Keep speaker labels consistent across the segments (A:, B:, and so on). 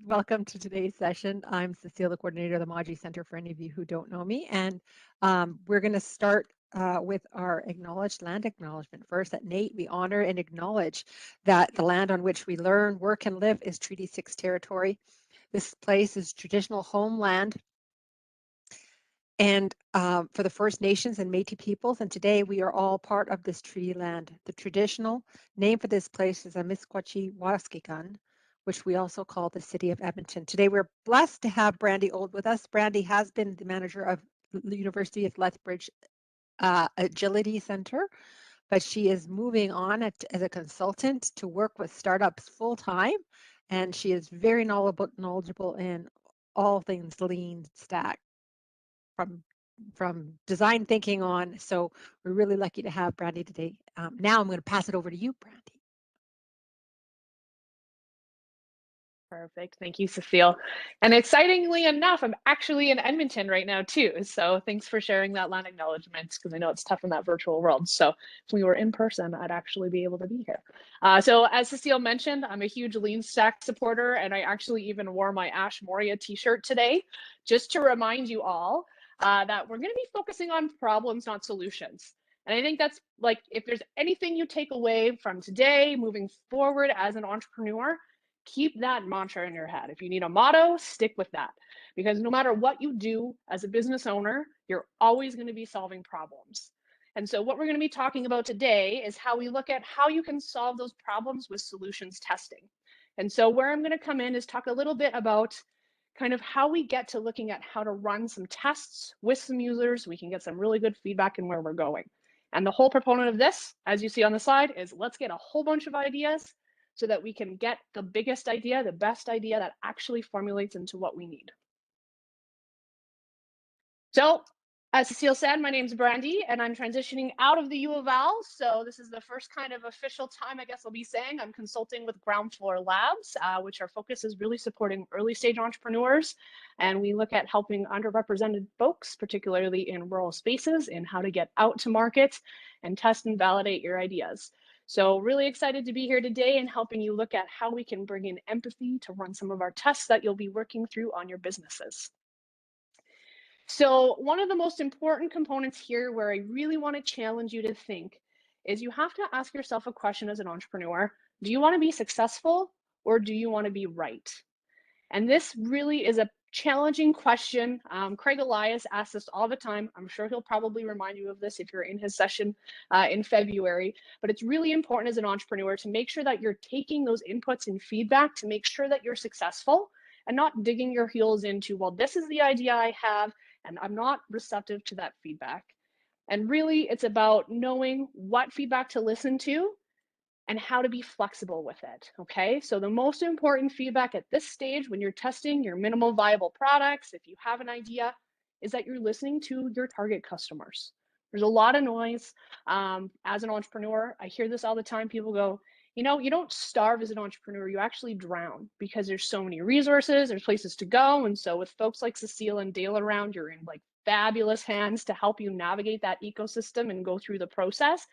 A: Welcome to today's session. I'm Cecile, the coordinator of the Maji Center, for any of you who don't know me. And we're going to start with our acknowledged land acknowledgement. First, at NATE, we honor and acknowledge that the land on which we learn, work, and live is Treaty 6 territory. This place is traditional homeland and for the First Nations and Métis peoples, and today we are all part of this treaty land. The traditional name for this place is Amisquachi Waskigan, which we also call the city of Edmonton. Today we're blessed to have Brandy Old with us. Brandy has been the manager of the University of Lethbridge Agility Center, but she is moving on as a consultant to work with startups full time, and she is very knowledgeable in all things lean stack from design thinking on. So we're really lucky to have Brandy today. Now I'm going to pass it over to you, Brandy.
B: Perfect. Thank you, Cecile. And excitingly enough, I'm actually in Edmonton right now too. So thanks for sharing that land acknowledgement, because I know it's tough in that virtual world. So if we were in person, I'd actually be able to be here. So as Cecile mentioned, I'm a huge Lean Stack supporter, and I actually even wore my Ash Maurya t-shirt today, just to remind you all that we're going to be focusing on problems, not solutions. And I think that's like, if there's anything you take away from today, moving forward as an entrepreneur, keep that mantra in your head. If you need a motto, stick with that. Because no matter what you do as a business owner, you're always going to be solving problems. And so what we're going to be talking about today is how we look at how you can solve those problems with solutions testing. And so where I'm going to come in is talk a little bit about kind of how we get to looking at how to run some tests with some users. We can get some really good feedback in where we're going. And the whole proponent of this, as you see on the slide, is let's get a whole bunch of ideas so that we can get the biggest idea, the best idea that actually formulates into what we need. So, as Cecile said, my name's Brandy, and I'm transitioning out of the U of L. So this is the first kind of official time, I guess I'll be saying, I'm consulting with Ground Floor Labs, which our focus is really supporting early stage entrepreneurs. And we look at helping underrepresented folks, particularly in rural spaces, in how to get out to market and test and validate your ideas. So really excited to be here today and helping you look at how we can bring in empathy to run some of our tests that you'll be working through on your businesses. So one of the most important components here where I really want to challenge you to think is you have to ask yourself a question as an entrepreneur. Do you want to be successful or do you want to be right? And this really is a challenging question. Craig Elias asks this all the time. I'm sure he'll probably remind you of this if you're in his session in February. But it's really important as an entrepreneur to make sure that you're taking those inputs and feedback to make sure that you're successful and not digging your heels into, well, this is the idea I have, and I'm not receptive to that feedback. And really, it's about knowing what feedback to listen to and how to be flexible with it, okay? So the most important feedback at this stage when you're testing your minimal viable products, if you have an idea, is that you're listening to your target customers. There's a lot of noise. As an entrepreneur, I hear this all the time. People go, you know, you don't starve as an entrepreneur, you actually drown because there's so many resources, there's places to go. And so with folks like Cecile and Dale around, you're in like fabulous hands to help you navigate that ecosystem and go through the process.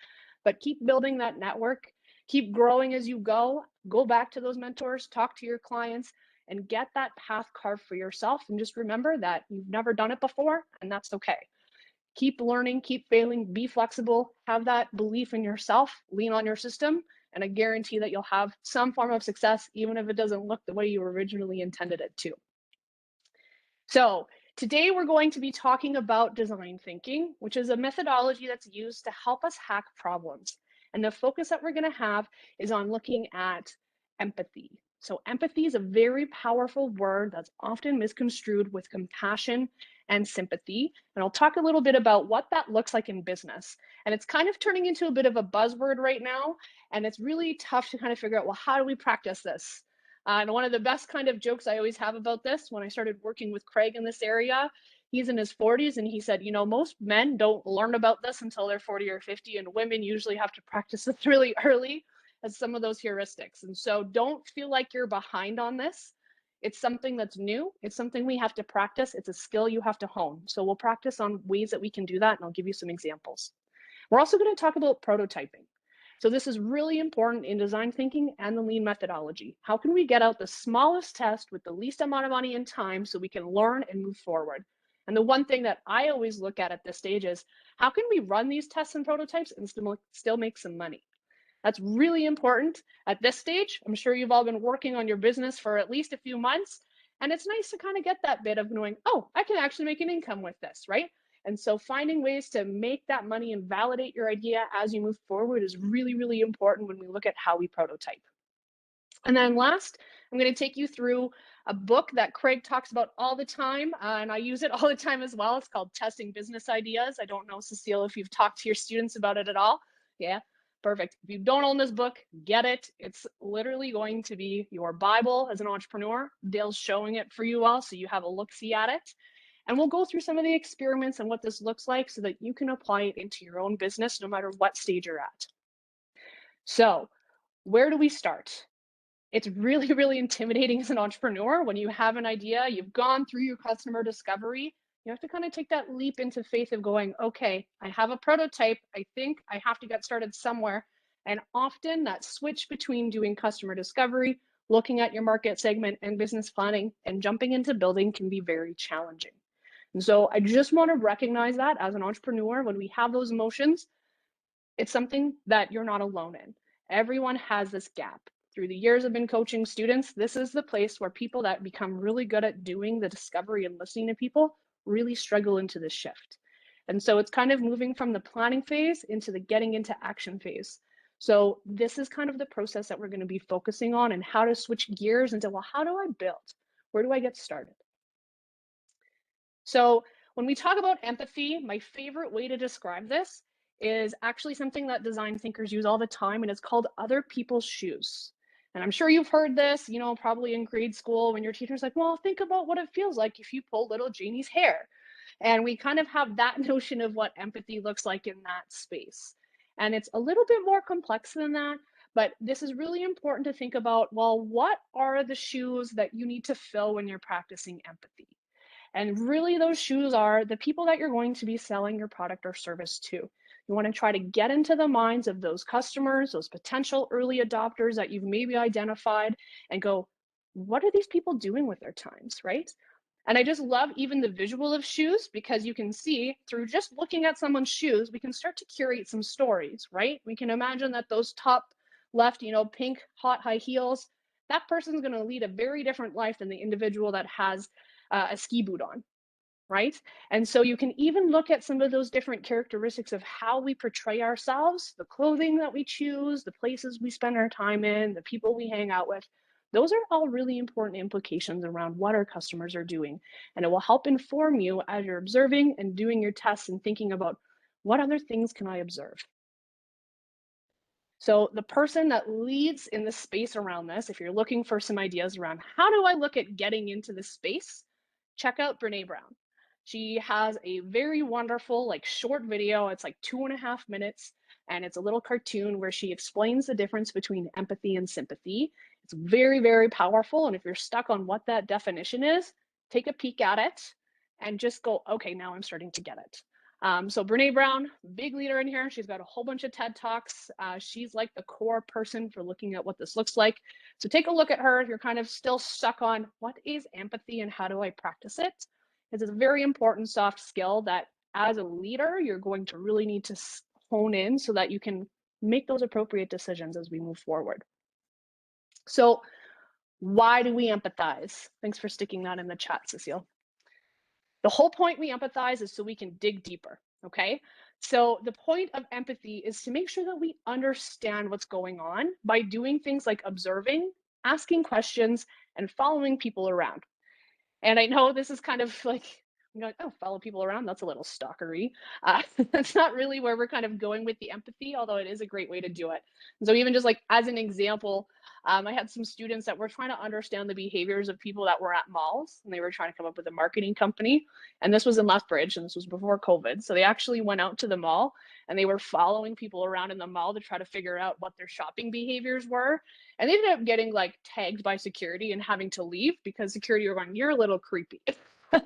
B: But keep building that network, keep growing as you go back to those mentors, talk to your clients, and get that path carved for yourself. And just remember that you've never done it before, and that's okay. Keep learning, keep failing, be flexible, have that belief in yourself, lean on your system, and I guarantee that you'll have some form of success, even if it doesn't look the way you originally intended it to. So today we're going to be talking about design thinking, which is a methodology that's used to help us hack problems. And the focus that we're going to have is on looking at empathy. So empathy is a very powerful word that's often misconstrued with compassion and sympathy. And I'll talk a little bit about what that looks like in business. And it's kind of turning into a bit of a buzzword right now. And it's really tough to kind of figure out, well, how do we practice this? And one of the best kind of jokes I always have about this, when I started working with Craig in this area, he's in his 40s and he said, you know, most men don't learn about this until they're 40 or 50, and women usually have to practice this really early as some of those heuristics. And so don't feel like you're behind on this. It's something that's new. It's something we have to practice. It's a skill you have to hone. So we'll practice on ways that we can do that, and I'll give you some examples. We're also going to talk about prototyping. So this is really important in design thinking and the lean methodology. How can we get out the smallest test with the least amount of money and time so we can learn and move forward? And the one thing that I always look at this stage is how can we run these tests and prototypes and still make some money? That's really important at this stage. I'm sure you've all been working on your business for at least a few months. And it's nice to kind of get that bit of knowing, oh, I can actually make an income with this, right? And so finding ways to make that money and validate your idea as you move forward is really, really important when we look at how we prototype. And then last, I'm going to take you through a book that Craig talks about all the time, and I use it all the time as well. It's called Testing Business Ideas. I don't know, Cecile, if you've talked to your students about it at all. Yeah, perfect. If you don't own this book, get it. It's literally going to be your Bible as an entrepreneur. Dale's showing it for you all, so you have a look-see at it. And we'll go through some of the experiments and what this looks like so that you can apply it into your own business no matter what stage you're at. So, where do we start? It's really, really intimidating as an entrepreneur when you have an idea, you've gone through your customer discovery. You have to kind of take that leap into faith of going, okay, I have a prototype. I think I have to get started somewhere. And often that switch between doing customer discovery, looking at your market segment and business planning, and jumping into building can be very challenging. And so I just want to recognize that as an entrepreneur, when we have those emotions, it's something that you're not alone in. Everyone has this gap. Through the years I've been coaching students, this is the place where people that become really good at doing the discovery and listening to people really struggle into this shift. And so it's kind of moving from the planning phase into the getting into action phase. So this is kind of the process that we're going to be focusing on, and how to switch gears into, well, how do I build? Where do I get started? So when we talk about empathy, my favorite way to describe this is actually something that design thinkers use all the time, and it's called other people's shoes. And I'm sure you've heard this, probably in grade school when your teacher's like, well, think about what it feels like if you pull little Janie's hair. And we kind of have that notion of what empathy looks like in that space. And it's a little bit more complex than that, but this is really important to think about, well, what are the shoes that you need to fill when you're practicing empathy? And really, those shoes are the people that you're going to be selling your product or service to. You want to try to get into the minds of those customers, those potential early adopters that you've maybe identified, and go, what are these people doing with their times, right? And I just love even the visual of shoes, because you can see through just looking at someone's shoes, we can start to curate some stories, right? We can imagine that those top left, pink hot high heels, that person's going to lead a very different life than the individual that has a ski boot on, right? And so you can even look at some of those different characteristics of how we portray ourselves, the clothing that we choose, the places we spend our time in, the people we hang out with. Those are all really important implications around what our customers are doing. And it will help inform you as you're observing and doing your tests and thinking about, what other things can I observe? So the person that leads in the space around this, if you're looking for some ideas around how do I look at getting into this space, check out Brene Brown. She has a very wonderful, short video. It's like 2.5 minutes, and it's a little cartoon where she explains the difference between empathy and sympathy. It's very, very powerful. And if you're stuck on what that definition is, take a peek at it and just go, okay, now I'm starting to get it. So Brene Brown, big leader in here. She's got a whole bunch of TED Talks. She's like the core person for looking at what this looks like. So take a look at her if you're kind of still stuck on what is empathy and how do I practice it. It's a very important soft skill that as a leader, you're going to really need to hone in so that you can make those appropriate decisions as we move forward. So why do we empathize? Thanks for sticking that in the chat, Cecile. The whole point we empathize is so we can dig deeper, okay? So the point of empathy is to make sure that we understand what's going on by doing things like observing, asking questions, and following people around. And I know this is kind of like, I'm going, oh, follow people around, that's a little stalkery. That's not really where we're kind of going with the empathy, although it is a great way to do it. And so even just like as an example, I had some students that were trying to understand the behaviors of people that were at malls, and they were trying to come up with a marketing company. And this was in Lethbridge, and this was before COVID. So they actually went out to the mall, and they were following people around in the mall to try to figure out what their shopping behaviors were. And they ended up getting tagged by security and having to leave because security were going, you're a little creepy.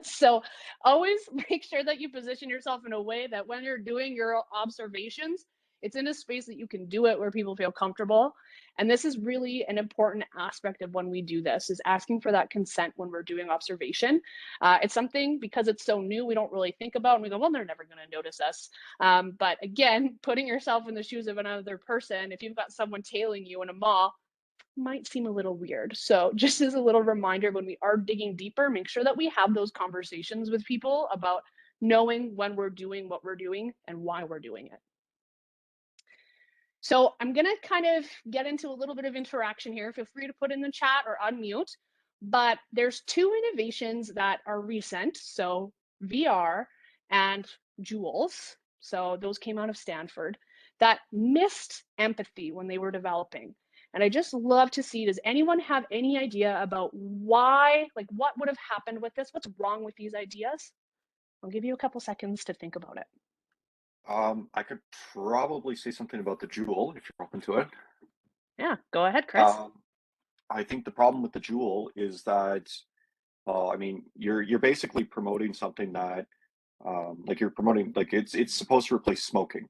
B: So always make sure that you position yourself in a way that when you're doing your observations, It's in a space that you can do it where people feel comfortable. And this is really an important aspect of when we do this, is asking for that consent when we're doing observation. It's something, because it's so new, we don't really think about, and we go, well, they're never going to notice us. But again, putting yourself in the shoes of another person, if you've got someone tailing you in a mall, might seem a little weird. So just as a little reminder, when we are digging deeper, make sure that we have those conversations with people about knowing when we're doing what we're doing and why we're doing it. So I'm going to kind of get into a little bit of interaction here. Feel free to put in the chat or unmute. But there's two innovations that are recent. So VR and Joules. So those came out of Stanford that missed empathy when they were developing. And I just love to see, does anyone have any idea about why, like what would have happened with this? What's wrong with these ideas? I'll give you a couple seconds to think about it.
C: I could probably say something about the Jewel if you're open to it.
B: Yeah, go ahead, Chris.
C: Um, I think the problem with the Jewel is that, I mean, you're basically promoting something that, like you're promoting, like it's supposed to replace smoking,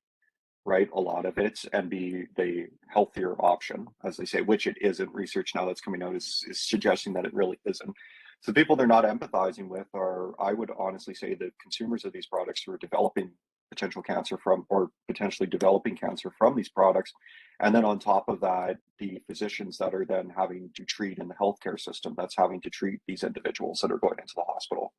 C: right? A lot of it, and be the healthier option, as they say, which it isn't. Research now that's coming out is suggesting that it really isn't. So the people they're not empathizing with are, I would honestly say, the consumers of these products who are developing potential cancer from, or potentially developing cancer from these products. And then on top of that, the physicians that are then having to treat in the healthcare system, that's having to treat these individuals that are going into the hospital.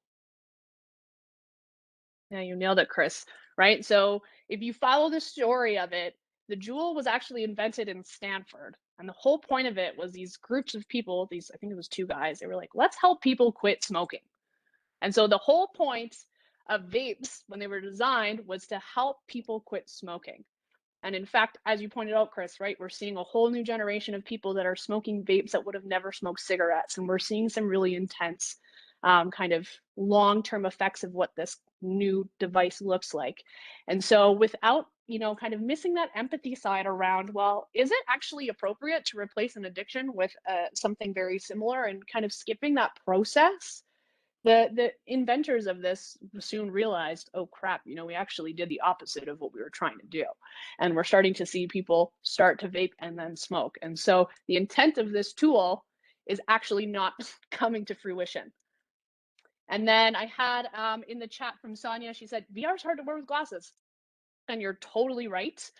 B: Yeah, you nailed it, Chris. Right? So if you follow the story of it, the jewel was actually invented in Stanford. And the whole point of it was these groups of people, these, I think it was two guys, they were like, let's help people quit smoking. And so the whole point of vapes when they were designed was to help people quit smoking. And in fact, as you pointed out, Chris, right, we're seeing a whole new generation of people that are smoking vapes that would have never smoked cigarettes. And we're seeing some really intense kind of long-term effects of what this new device looks like. And so without, kind of missing that empathy side around, well, is it actually appropriate to replace an addiction with something very similar, and kind of skipping that process? The inventors of this soon realized, oh crap, we actually did the opposite of what we were trying to do. And we're starting to see people start to vape and then smoke. And so the intent of this tool is actually not coming to fruition. And then I had in the chat from Sonia, she said, VR is hard to wear with glasses. And you're totally right.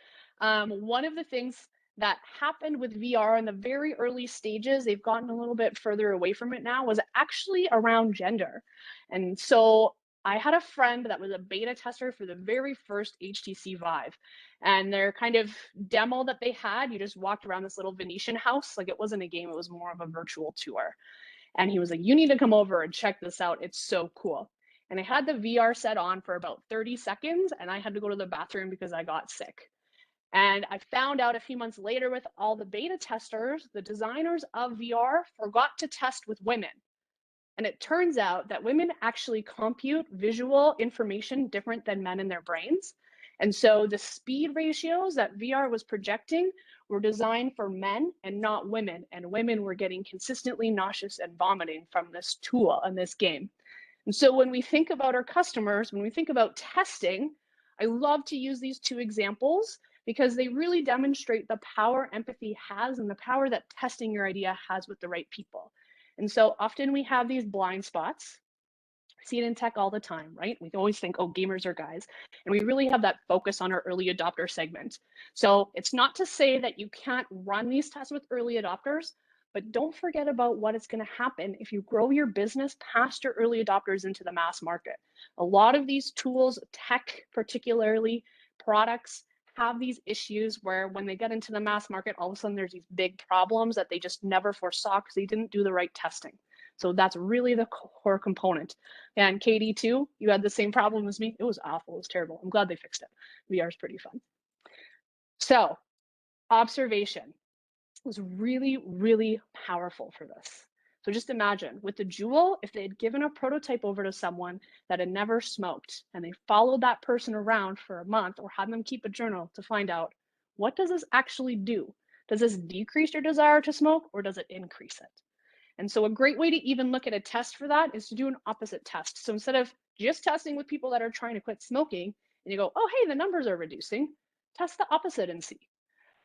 B: One of the things that happened with VR in the very early stages, they've gotten a little bit further away from it now, was actually around gender. And so I had a friend that was a beta tester for the very first HTC Vive. And their kind of demo that they had, you just walked around this little Venetian house. Like, it wasn't a game, it was more of a virtual tour. And he was like, you need to come over and check this out. It's so cool. And I had the VR set on for about 30 seconds, and I had to go to the bathroom because I got sick. And I found out a few months later, with all the beta testers, the designers of VR forgot to test with women. And it turns out that women actually compute visual information different than men in their brains. And so the speed ratios that VR was projecting were designed for men and not women. And women were getting consistently nauseous and vomiting from this tool and this game. And so when we think about our customers, when we think about testing, I love to use these two examples because they really demonstrate the power empathy has and the power that testing your idea has with the right people. And so often we have these blind spots. I see it in tech all the time, right? We always think, oh, gamers are guys. And we really have that focus on our early adopter segment. So it's not to say that you can't run these tests with early adopters, but don't forget about what is going to happen if you grow your business past your early adopters into the mass market. A lot of these tools, tech particularly, products, have these issues where when they get into the mass market, all of a sudden there's these big problems that they just never foresaw because they didn't do the right testing. So that's really the core component. And Katie too, you had the same problem as me. It was awful, it was terrible. I'm glad they fixed it. VR is pretty fun. So observation was really, really powerful for this. So just imagine with the Jewel, if they had given a prototype over to someone that had never smoked and they followed that person around for a month or had them keep a journal to find out, what does this actually do? Does this decrease your desire to smoke or does it increase it? And so a great way to even look at a test for that is to do an opposite test. So instead of just testing with people that are trying to quit smoking and you go, oh, hey, the numbers are reducing, Test the opposite and see.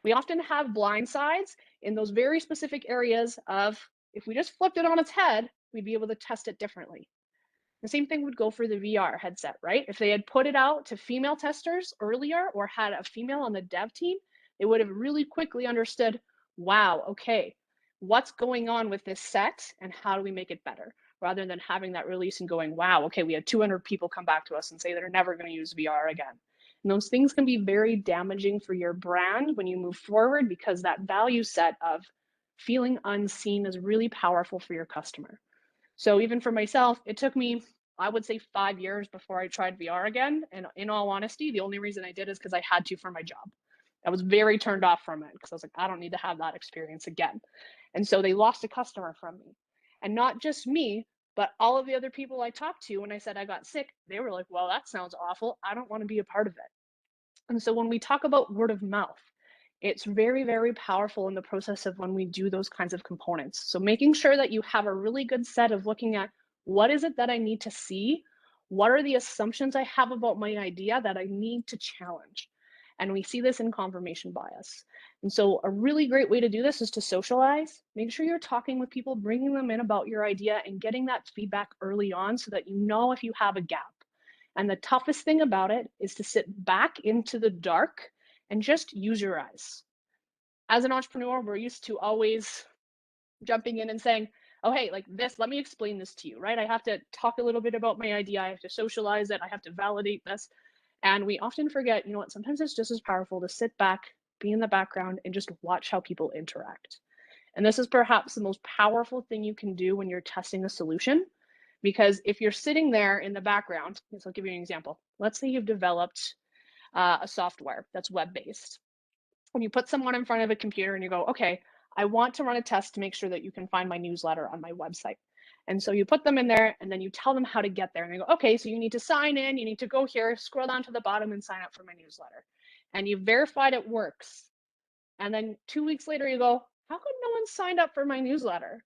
B: We often have blind sides in those very specific areas of, if we just flipped it on its head, we'd be able to test it differently. The same thing would go for the VR headset, right? If they had put it out to female testers earlier or had a female on the dev team, they would have really quickly understood, wow, okay, what's going on with this set and how do we make it better? Rather than having that release and going, wow, okay, we had 200 people come back to us and say they're never going to use VR again. And those things can be very damaging for your brand when you move forward, because that value set of feeling unseen is really powerful for your customer. So even for myself, it took me, I would say, 5 years before I tried VR again. And in all honesty, the only reason I did is because I had to for my job. I was very turned off from it because I was like, I don't need to have that experience again. And so they lost a customer from me. And not just me, but all of the other people I talked to when I said I got sick, they were like, well, that sounds awful. I don't want to be a part of it. And so when we talk about word of mouth, it's very, very powerful in the process of when we do those kinds of components. So making sure that you have a really good set of looking at, what is it that I need to see? What are the assumptions I have about my idea that I need to challenge? And we see this in confirmation bias. And so a really great way to do this is to socialize. Make sure you're talking with people, bringing them in about your idea and getting that feedback early on so that you know if you have a gap. And the toughest thing about it is to sit back into the dark and just use your eyes. As an entrepreneur, we're used to always jumping in and saying, oh, hey, like this, let me explain this to you, right? I have to talk a little bit about my idea. I have to socialize it. I have to validate this. And we often forget, you know what, sometimes it's just as powerful to sit back, be in the background, and just watch how people interact. And this is perhaps the most powerful thing you can do when you're testing a solution. Because if you're sitting there in the background, so I'll give you an example. Let's say you've developed a software that's web-based. When you put someone in front of a computer and you go, okay, I want to run a test to make sure that you can find my newsletter on my website. And so you put them in there and then you tell them how to get there. And they go, okay, so you need to sign in, you need to go here, scroll down to the bottom and sign up for my newsletter. And you've verified it works. And then 2 weeks later you go, how come no one signed up for my newsletter?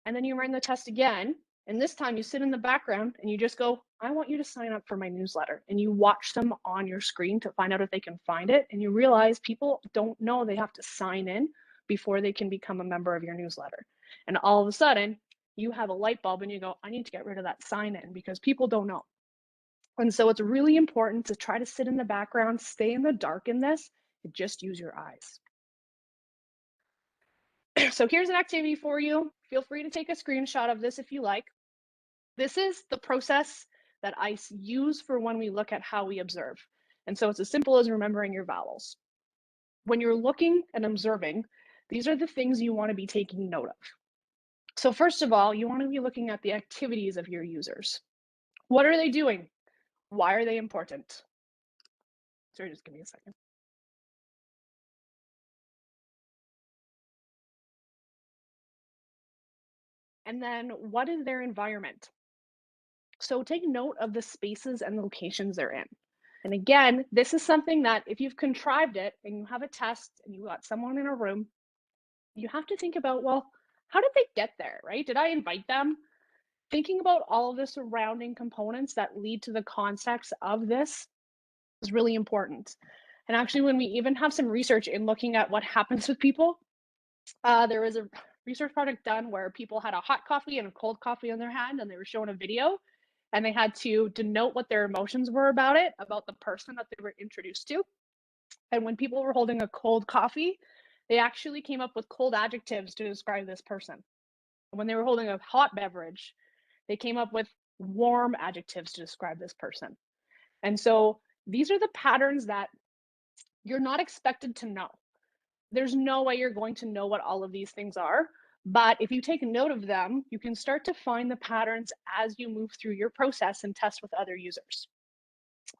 B: And then you run the test again. And this time you sit in the background and you just go, I want you to sign up for my newsletter. And you watch them on your screen to find out if they can find it. And you realize people don't know they have to sign in before they can become a member of your newsletter. And all of a sudden you have a light bulb and you go, I need to get rid of that sign in because people don't know. And so it's really important to try to sit in the background, stay in the dark in this, and just use your eyes. So here's an activity for you. Feel free to take a screenshot of this if you like. This is the process that I use for when we look at how we observe. And so it's as simple as remembering your vowels. When you're looking and observing, these are the things you want to be taking note of. So first of all, you want to be looking at the activities of your users. What are they doing? Why are they important? Sorry, just give me a second. And then what is their environment? So take note of the spaces and locations they're in. And again, this is something that if you've contrived it and you have a test and you got someone in a room, you have to think about, well, how did they get there, right? Did I invite them? Thinking about all of the surrounding components that lead to the context of this is really important. And actually, when we even have some research in looking at what happens with people, there was a research project done where people had a hot coffee and a cold coffee in their hand and they were shown a video and they had to denote what their emotions were about it, about the person that they were introduced to. And when people were holding a cold coffee, they actually came up with cold adjectives to describe this person. When they were holding a hot beverage, they came up with warm adjectives to describe this person. And so these are the patterns that you're not expected to know. There's no way you're going to know what all of these things are. But if you take note of them, you can start to find the patterns as you move through your process and test with other users.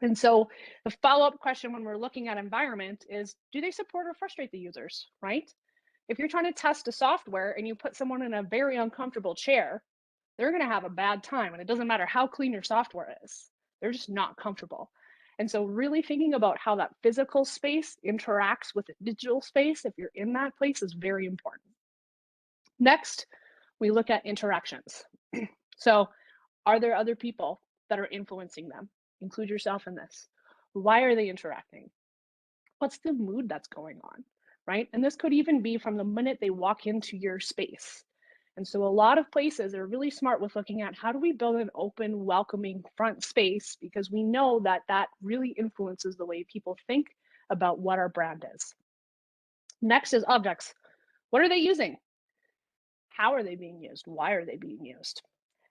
B: And so the follow-up question when we're looking at environment is, do they support or frustrate the users, right? If you're trying to test a software and you put someone in a very uncomfortable chair, they're going to have a bad time. And it doesn't matter how clean your software is. They're just not comfortable. And so really thinking about how that physical space interacts with the digital space, if you're in that place, is very important. Next, we look at interactions. So are there other people that are influencing them? Include yourself in this. Why are they interacting? What's the mood that's going on, right? And this could even be from the minute they walk into your space. And so a lot of places are really smart with looking at how do we build an open, welcoming front space, because we know that that really influences the way people think about what our brand is. Next is objects. What are they using? How are they being used? Why are they being used?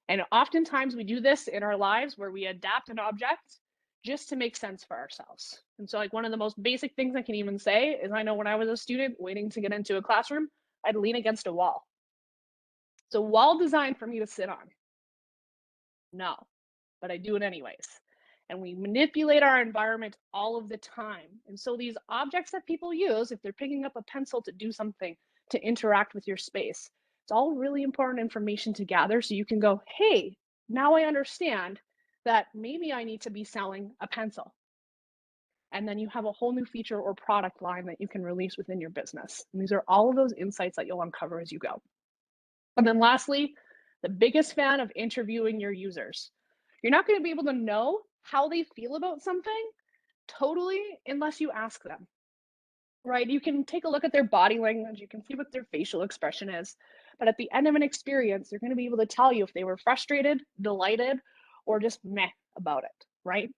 B: And oftentimes we do this in our lives where we adapt an object just to make sense for ourselves. And so, like, one of the most basic things I can even say is I know when I was a student waiting to get into a classroom, I'd lean against a wall. So, wall designed for me to sit on. No, but I do it anyways. And we manipulate our environment all of the time. And so, these objects that people use, if they're picking up a pencil to do something, to interact with your space, it's all really important information to gather so you can go, hey, now I understand that maybe I need to be selling a pencil. And then you have a whole new feature or product line that you can release within your business. And these are all of those insights that you'll uncover as you go. And then lastly, the biggest fan of interviewing your users. You're not going to be able to know how they feel about something totally unless you ask them, right? You can take a look at their body language, you can see what their facial expression is, but at the end of an experience, they're going to be able to tell you if they were frustrated, delighted, or just meh about it, right?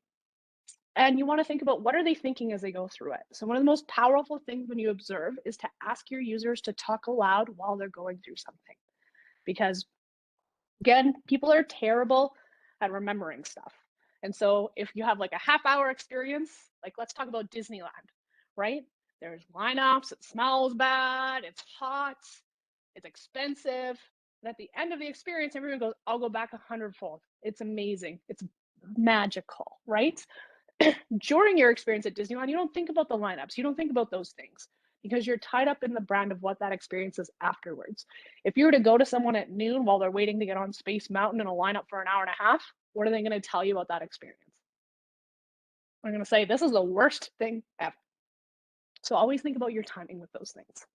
B: And you want to think about what are they thinking as they go through it. So one of the most powerful things when you observe is to ask your users to talk aloud while they're going through something. Because again, people are terrible at remembering stuff. And so if you have like a half-hour experience, like let's talk about Disneyland, right? There's lineups, it smells bad, it's hot, it's expensive. And at the end of the experience, everyone goes, I'll go back 100-fold. It's amazing. It's magical, right? During your experience at Disneyland, you don't think about the lineups. You don't think about those things because you're tied up in the brand of what that experience is afterwards. If you were to go to someone at noon while they're waiting to get on Space Mountain in a lineup for an hour and a half, what are they going to tell you about that experience? They're going to say, this is the worst thing ever. So always think about your timing with those things.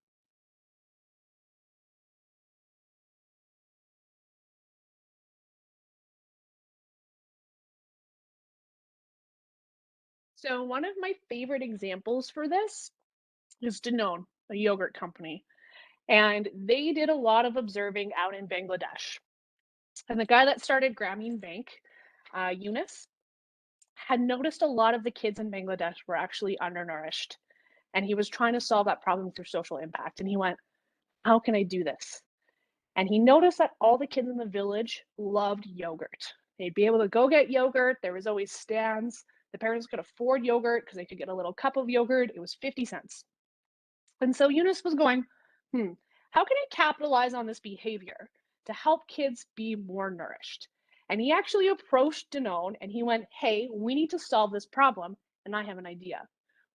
B: So one of my favorite examples for this is Danone, a yogurt company. And they did a lot of observing out in Bangladesh. And the guy that started Grameen Bank, Yunus, had noticed a lot of the kids in Bangladesh were actually undernourished. And he was trying to solve that problem through social impact. And he went, how can I do this? And he noticed that all the kids in the village loved yogurt. They'd be able to go get yogurt. There was always stands. The parents could afford yogurt because they could get a little cup of yogurt. It was 50 cents. And so Eunice was going, how can I capitalize on this behavior to help kids be more nourished? And he actually approached Danone and he went, hey, we need to solve this problem. And I have an idea.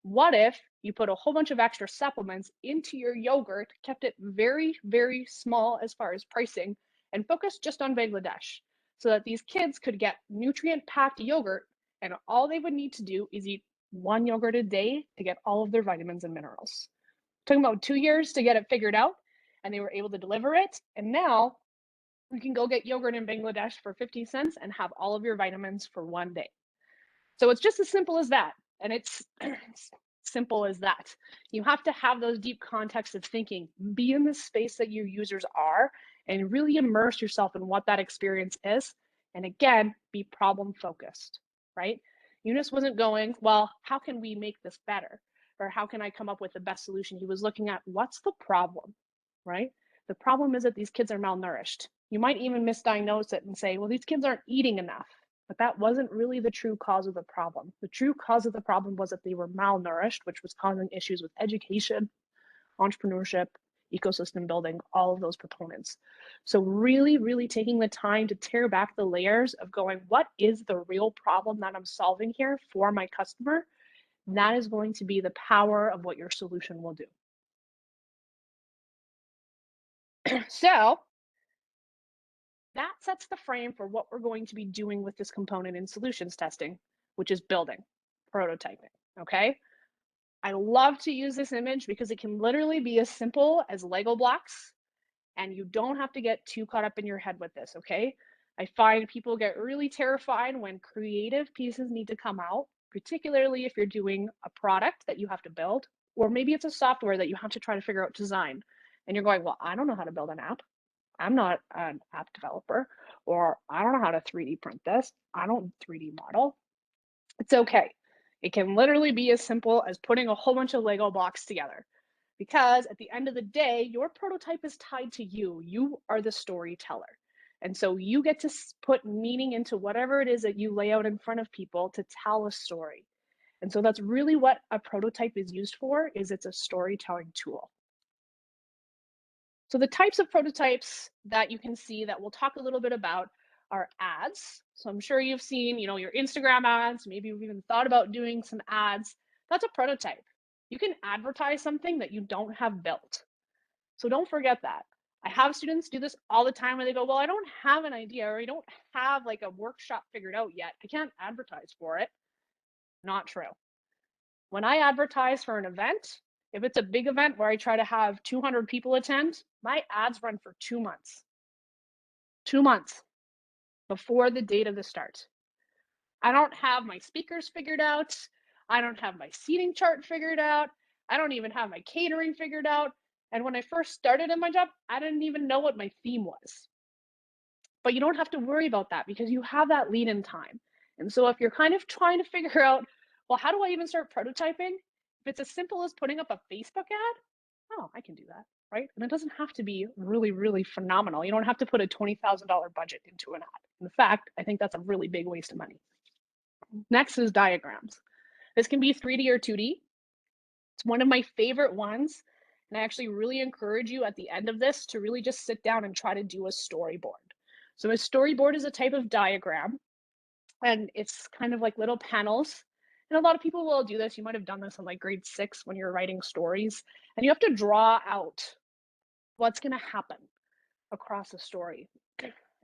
B: What if you put a whole bunch of extra supplements into your yogurt, kept it very, very small as far as pricing, and focused just on Bangladesh so that these kids could get nutrient-packed yogurt and all they would need to do is eat one yogurt a day to get all of their vitamins and minerals. Took about 2 years to get it figured out, and they were able to deliver it. And now you can go get yogurt in Bangladesh for 50 cents and have all of your vitamins for one day. So it's just as simple as that. And it's simple as that. You have to have those deep contexts of thinking, be in the space that your users are, and really immerse yourself in what that experience is. And again, be problem focused, right? Eunice wasn't going, well, how can we make this better? Or how can I come up with the best solution? He was looking at what's the problem, right? The problem is that these kids are malnourished. You might even misdiagnose it and say, well, these kids aren't eating enough. But that wasn't really the true cause of the problem. The true cause of the problem was that they were malnourished, which was causing issues with education, entrepreneurship, ecosystem building, all of those proponents. So really, really taking the time to tear back the layers of going, what is the real problem that I'm solving here for my customer? That is going to be the power of what your solution will do. So that sets the frame for what we're going to be doing with this component in solutions testing, which is building, prototyping, okay? I love to use this image because it can literally be as simple as Lego blocks, and you don't have to get too caught up in your head with this, okay? I find people get really terrified when creative pieces need to come out particularly if you're doing a product that you have to build, or maybe it's a software that you have to try to figure out design. And you're going, well, I don't know how to build an app. I'm not an app developer, or I don't know how to 3D print this. I don't 3D model. It's okay. It can literally be as simple as putting a whole bunch of Lego blocks together. Because at the end of the day, your prototype is tied to you. You are the storyteller. And so you get to put meaning into whatever it is that you lay out in front of people to tell a story. And so that's really what a prototype is used for, is it's a storytelling tool. So the types of prototypes that you can see that we'll talk a little bit about are ads. So I'm sure you've seen, your Instagram ads, maybe you've even thought about doing some ads. That's a prototype. You can advertise something that you don't have built. So don't forget that. I have students do this all the time where they go, well, I don't have an idea, or I don't have like a workshop figured out yet. I can't advertise for it. Not true. When I advertise for an event, if it's a big event where I try to have 200 people attend, my ads run for 2 months. 2 months before the date of the start. I don't have my speakers figured out. I don't have my seating chart figured out. I don't even have my catering figured out. And when I first started in my job, I didn't even know what my theme was. But you don't have to worry about that because you have that lead in time. And so if you're kind of trying to figure out, well, how do I even start prototyping? If it's as simple as putting up a Facebook ad, oh, I can do that, right? And it doesn't have to be really, really phenomenal. You don't have to put a $20,000 budget into an ad. In fact, I think that's a really big waste of money. Next is diagrams. This can be 3D or 2D. It's one of my favorite ones. And I actually really encourage you at the end of this to really just sit down and try to do a storyboard. So a storyboard is a type of diagram, and it's kind of like little panels. And a lot of people will do this. You might have done this in like grade 6 when you're writing stories. And you have to draw out what's going to happen across a story.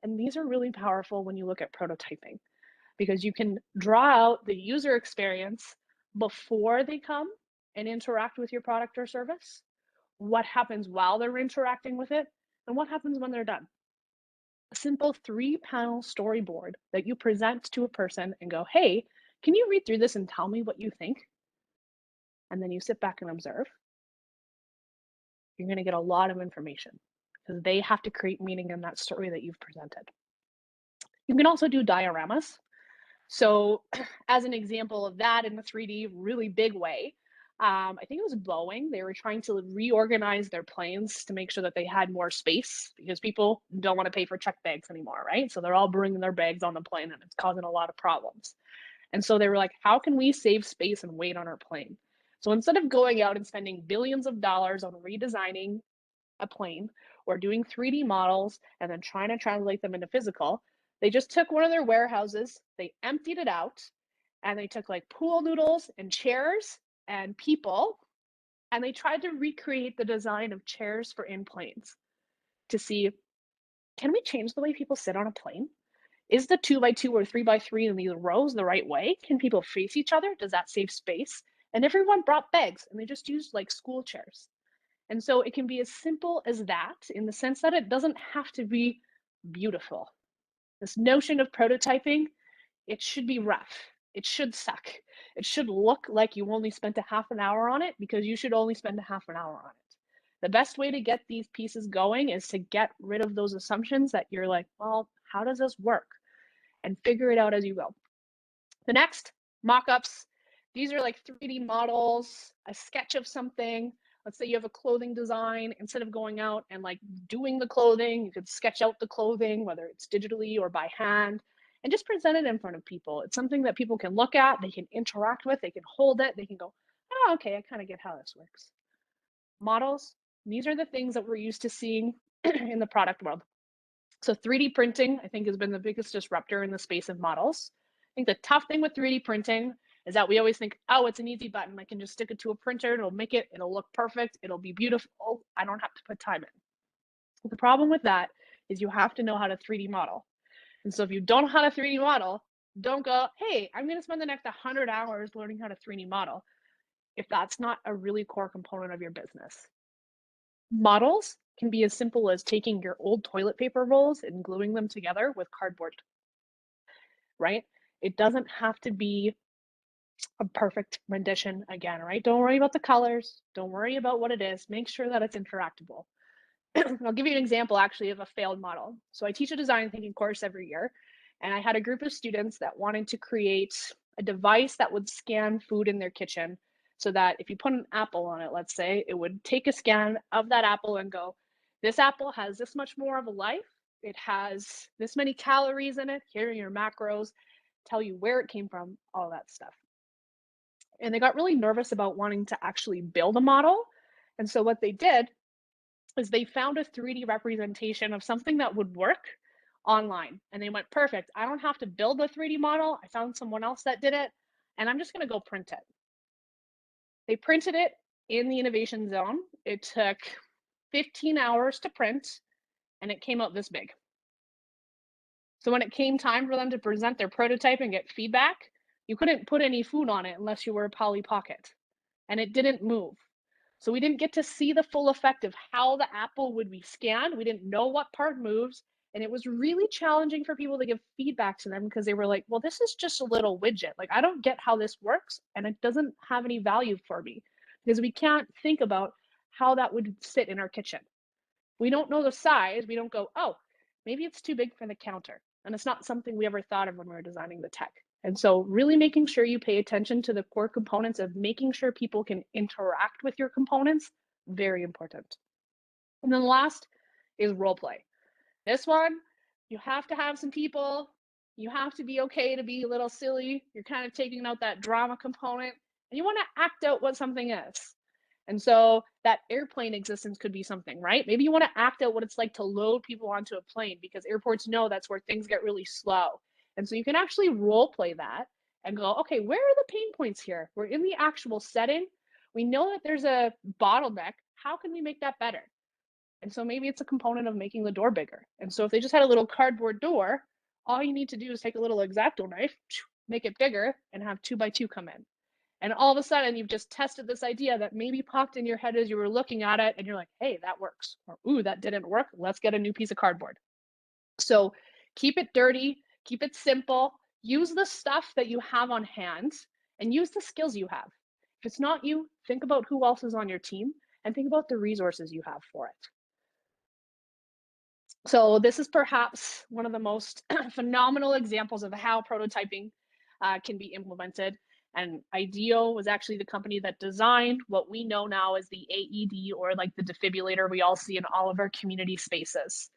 B: And these are really powerful when you look at prototyping, because you can draw out the user experience before they come and interact with your product or service, what happens while they're interacting with it, and what happens when they're done. A simple 3-panel storyboard that you present to a person and go, hey, can you read through this and tell me what you think? And then you sit back and observe. You're going to get a lot of information because they have to create meaning in that story that you've presented. You can also do dioramas. So as an example of that in the 3D really big way, I think it was Boeing. They were trying to reorganize their planes to make sure that they had more space because people don't want to pay for check bags anymore, right? So they're all bringing their bags on the plane and it's causing a lot of problems. And so they were like, how can we save space and weight on our plane? So instead of going out and spending billions of dollars on redesigning a plane or doing 3D models and then trying to translate them into physical, they just took one of their warehouses, they emptied it out, and they took like pool noodles and chairs and people, and they tried to recreate the design of chairs for in planes to see, can we change the way people sit on a plane? Is the 2x2 or 3x3 in these rows the right way? Can people face each other? Does that save space? And everyone brought bags and they just used like school chairs. And so it can be as simple as that in the sense that it doesn't have to be beautiful. This notion of prototyping, it should be rough. It should suck. It should look like you only spent a half an hour on it because you should only spend a half an hour on it. The best way to get these pieces going is to get rid of those assumptions that you're like, well, how does this work? And figure it out as you go. The next, mock-ups. These are like 3D models, a sketch of something. Let's say you have a clothing design. Instead of going out and like doing the clothing, you could sketch out the clothing, whether it's digitally or by hand, and just present it in front of people. It's something that people can look at, they can interact with, they can hold it, they can go, oh, okay, I kind of get how this works. Models, these are the things that we're used to seeing in the product world. So 3D printing, I think, has been the biggest disruptor in the space of models. I think the tough thing with 3D printing is that we always think, oh, it's an easy button. I can just stick it to a printer. It'll make it. It'll look perfect. It'll be beautiful. I don't have to put time in. The problem with that is you have to know how to 3D model. And so if you don't know how to 3D model, don't go, hey, I'm going to spend the next 100 hours learning how to 3D model if that's not a really core component of your business. Models can be as simple as taking your old toilet paper rolls and gluing them together with cardboard, right? It doesn't have to be a perfect rendition again, right? Don't worry about the colors. Don't worry about what it is. Make sure that it's interactable. I'll give you an example actually of a failed model. So I teach a design thinking course every year, and I had a group of students that wanted to create a device that would scan food in their kitchen so that if you put an apple on it, let's say, it would take a scan of that apple and go, this apple has this much more of a life. It has this many calories in it. Here are your macros, tell you where it came from, all that stuff. And they got really nervous about wanting to actually build a model. And so what they did is they found a 3D representation of something that would work online. And they went, perfect, I don't have to build a 3D model. I found someone else that did it, and I'm just going to go print it. They printed it in the innovation zone. It took 15 hours to print, and it came out this big. So when it came time for them to present their prototype and get feedback, you couldn't put any food on it unless you were a Polly Pocket, and it didn't move. So we didn't get to see the full effect of how the apple would be scanned. We didn't know what part moves. And it was really challenging for people to give feedback to them because they were like, well, this is just a little widget. Like, I don't get how this works, and it doesn't have any value for me because we can't think about how that would sit in our kitchen. We don't know the size. We don't go, oh, maybe it's too big for the counter. And it's not something we ever thought of when we were designing the tech. And so really making sure you pay attention to the core components of making sure people can interact with your components, very important. And then last is role play. This one, you have to have some people. You have to be okay to be a little silly. You're kind of taking out that drama component, and you want to act out what something is. And so that airplane existence could be something, right? Maybe you want to act out what it's like to load people onto a plane because airports know that's where things get really slow. And so you can actually role play that and go, okay, where are the pain points here? We're in the actual setting. We know that there's a bottleneck. How can we make that better? And so maybe it's a component of making the door bigger. And so if they just had a little cardboard door, all you need to do is take a little X-Acto knife, make it bigger, and have 2x2 come in. And all of a sudden, you've just tested this idea that maybe popped in your head as you were looking at it, and you're like, hey, that works. Or, ooh, that didn't work. Let's get a new piece of cardboard. So keep it dirty, keep it simple, use the stuff that you have on hand, and use the skills you have. If it's not you, think about who else is on your team, and think about the resources you have for it. So this is perhaps one of the most phenomenal examples of how prototyping can be implemented. And IDEO was actually the company that designed what we know now as the AED, or like the defibrillator we all see in all of our community spaces.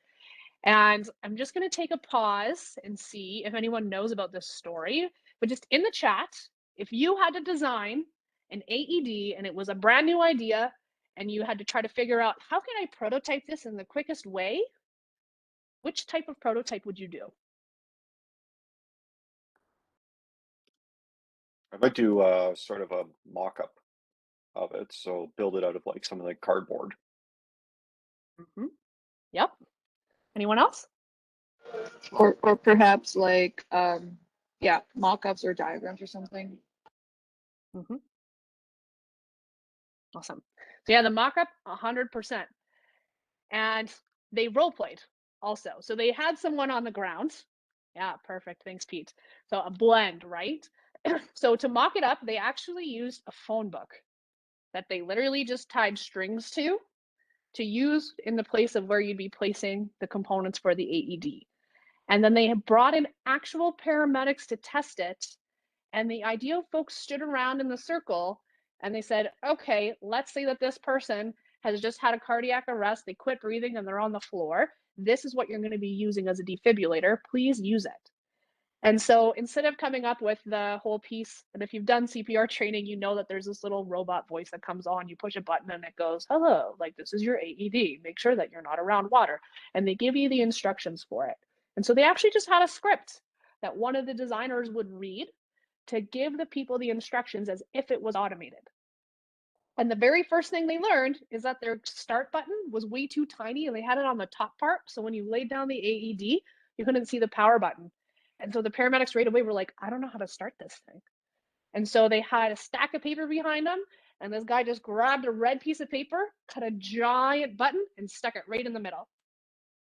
B: And I'm just going to take a pause and see if anyone knows about this story. But just in the chat, if you had to design an AED and it was a brand new idea and you had to try to figure out how can I prototype this in the quickest way, which type of prototype would you do?
C: I might do sort of a mock-up of it, so build it out of like something like cardboard.
B: Mm-hmm. Yep. Anyone else?
D: Or perhaps like yeah, mock-ups or diagrams or something.
B: Mm-hmm. Awesome. So yeah, the mock-up, 100%. And they role played also. So they had someone on the ground. Yeah, perfect. Thanks, Pete. So a blend, right? So to mock it up, they actually used a phone book that they literally just tied strings to use in the place of where you'd be placing the components for the AED. And then they brought in actual paramedics to test it. And the IDEO folks stood around in the circle and they said, okay, let's say that this person has just had a cardiac arrest, they quit breathing and they're on the floor. This is what you're going to be using as a defibrillator. Please use it. And so instead of coming up with the whole piece, and if you've done CPR training, you know that there's this little robot voice that comes on, you push a button and it goes, hello, like this is your AED, make sure that you're not around water. And they give you the instructions for it. And so they actually just had a script that one of the designers would read to give the people the instructions as if it was automated. And the very first thing they learned is that their start button was way too tiny and they had it on the top part. So when you laid down the AED, you couldn't see the power button. And so the paramedics right away were like, I don't know how to start this thing. And so they had a stack of paper behind them. And this guy just grabbed a red piece of paper, cut a giant button and stuck it right in the middle.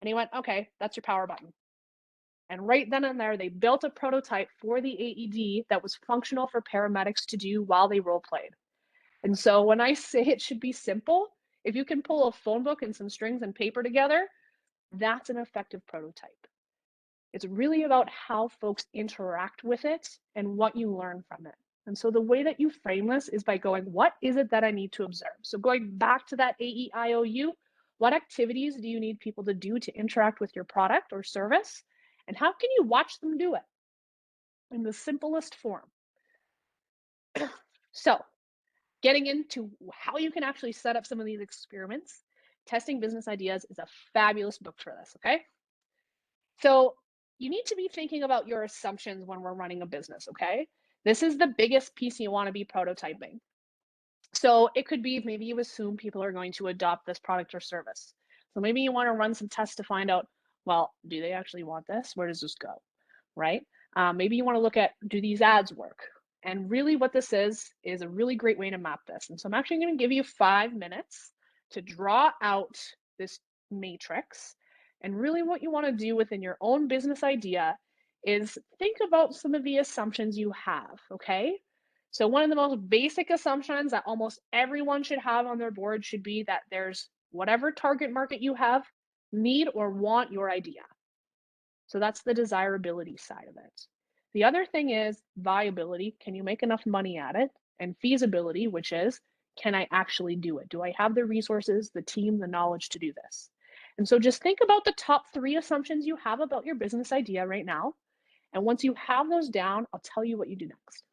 B: And he went, okay, that's your power button. And right then and there, they built a prototype for the AED that was functional for paramedics to do while they role played. And so when I say it should be simple, if you can pull a phone book and some strings and paper together, that's an effective prototype. It's really about how folks interact with it and what you learn from it. And so the way that you frame this is by going, what is it that I need to observe? So going back to that AEIOU, what activities do you need people to do to interact with your product or service? And how can you watch them do it in the simplest form? So getting into how you can actually set up some of these experiments, Testing Business Ideas is a fabulous book for this, okay? So you need to be thinking about your assumptions when we're running a business, okay? This is the biggest piece you want to be prototyping. So it could be maybe you assume people are going to adopt this product or service. So maybe you want to run some tests to find out, well, do they actually want this? Where does this go, right? Maybe you want to look at, do these ads work? And really what this is a really great way to map this. And so I'm actually going to give you 5 minutes to draw out this matrix. And really what you want to do within your own business idea is think about some of the assumptions you have, okay? So one of the most basic assumptions that almost everyone should have on their board should be that there's whatever target market you have need or want your idea. So that's the desirability side of it. The other thing is viability. Can you make enough money at it? And feasibility, which is, can I actually do it? Do I have the resources, the team, the knowledge to do this? And so just think about the top 3 assumptions you have about your business idea right now. And once you have those down, I'll tell you what you do next.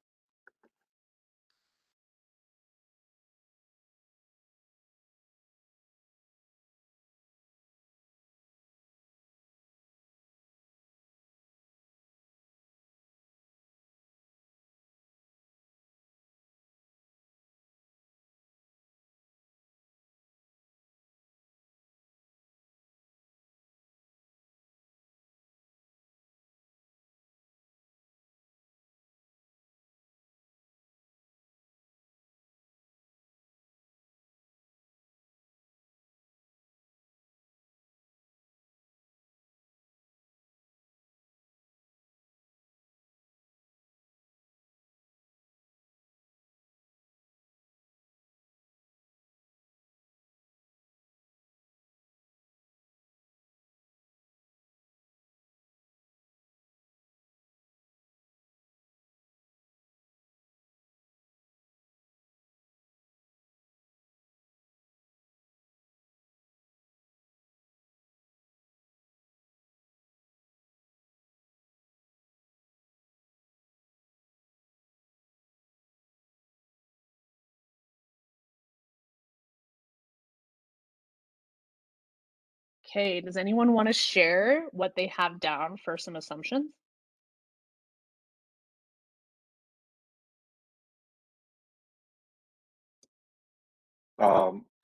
B: Okay, does anyone want to share what they have down for some assumptions?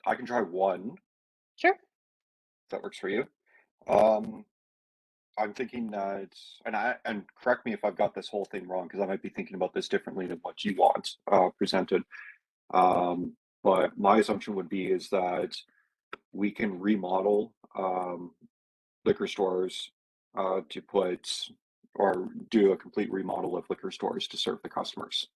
C: I can try one,
B: Sure.
C: if that works for you. Um, I'm thinking that, and correct me if I've got this whole thing wrong, because I might be thinking about this differently than what you want presented. But my assumption would be is that we can remodel liquor stores to put or do a complete remodel of liquor stores to serve the customers.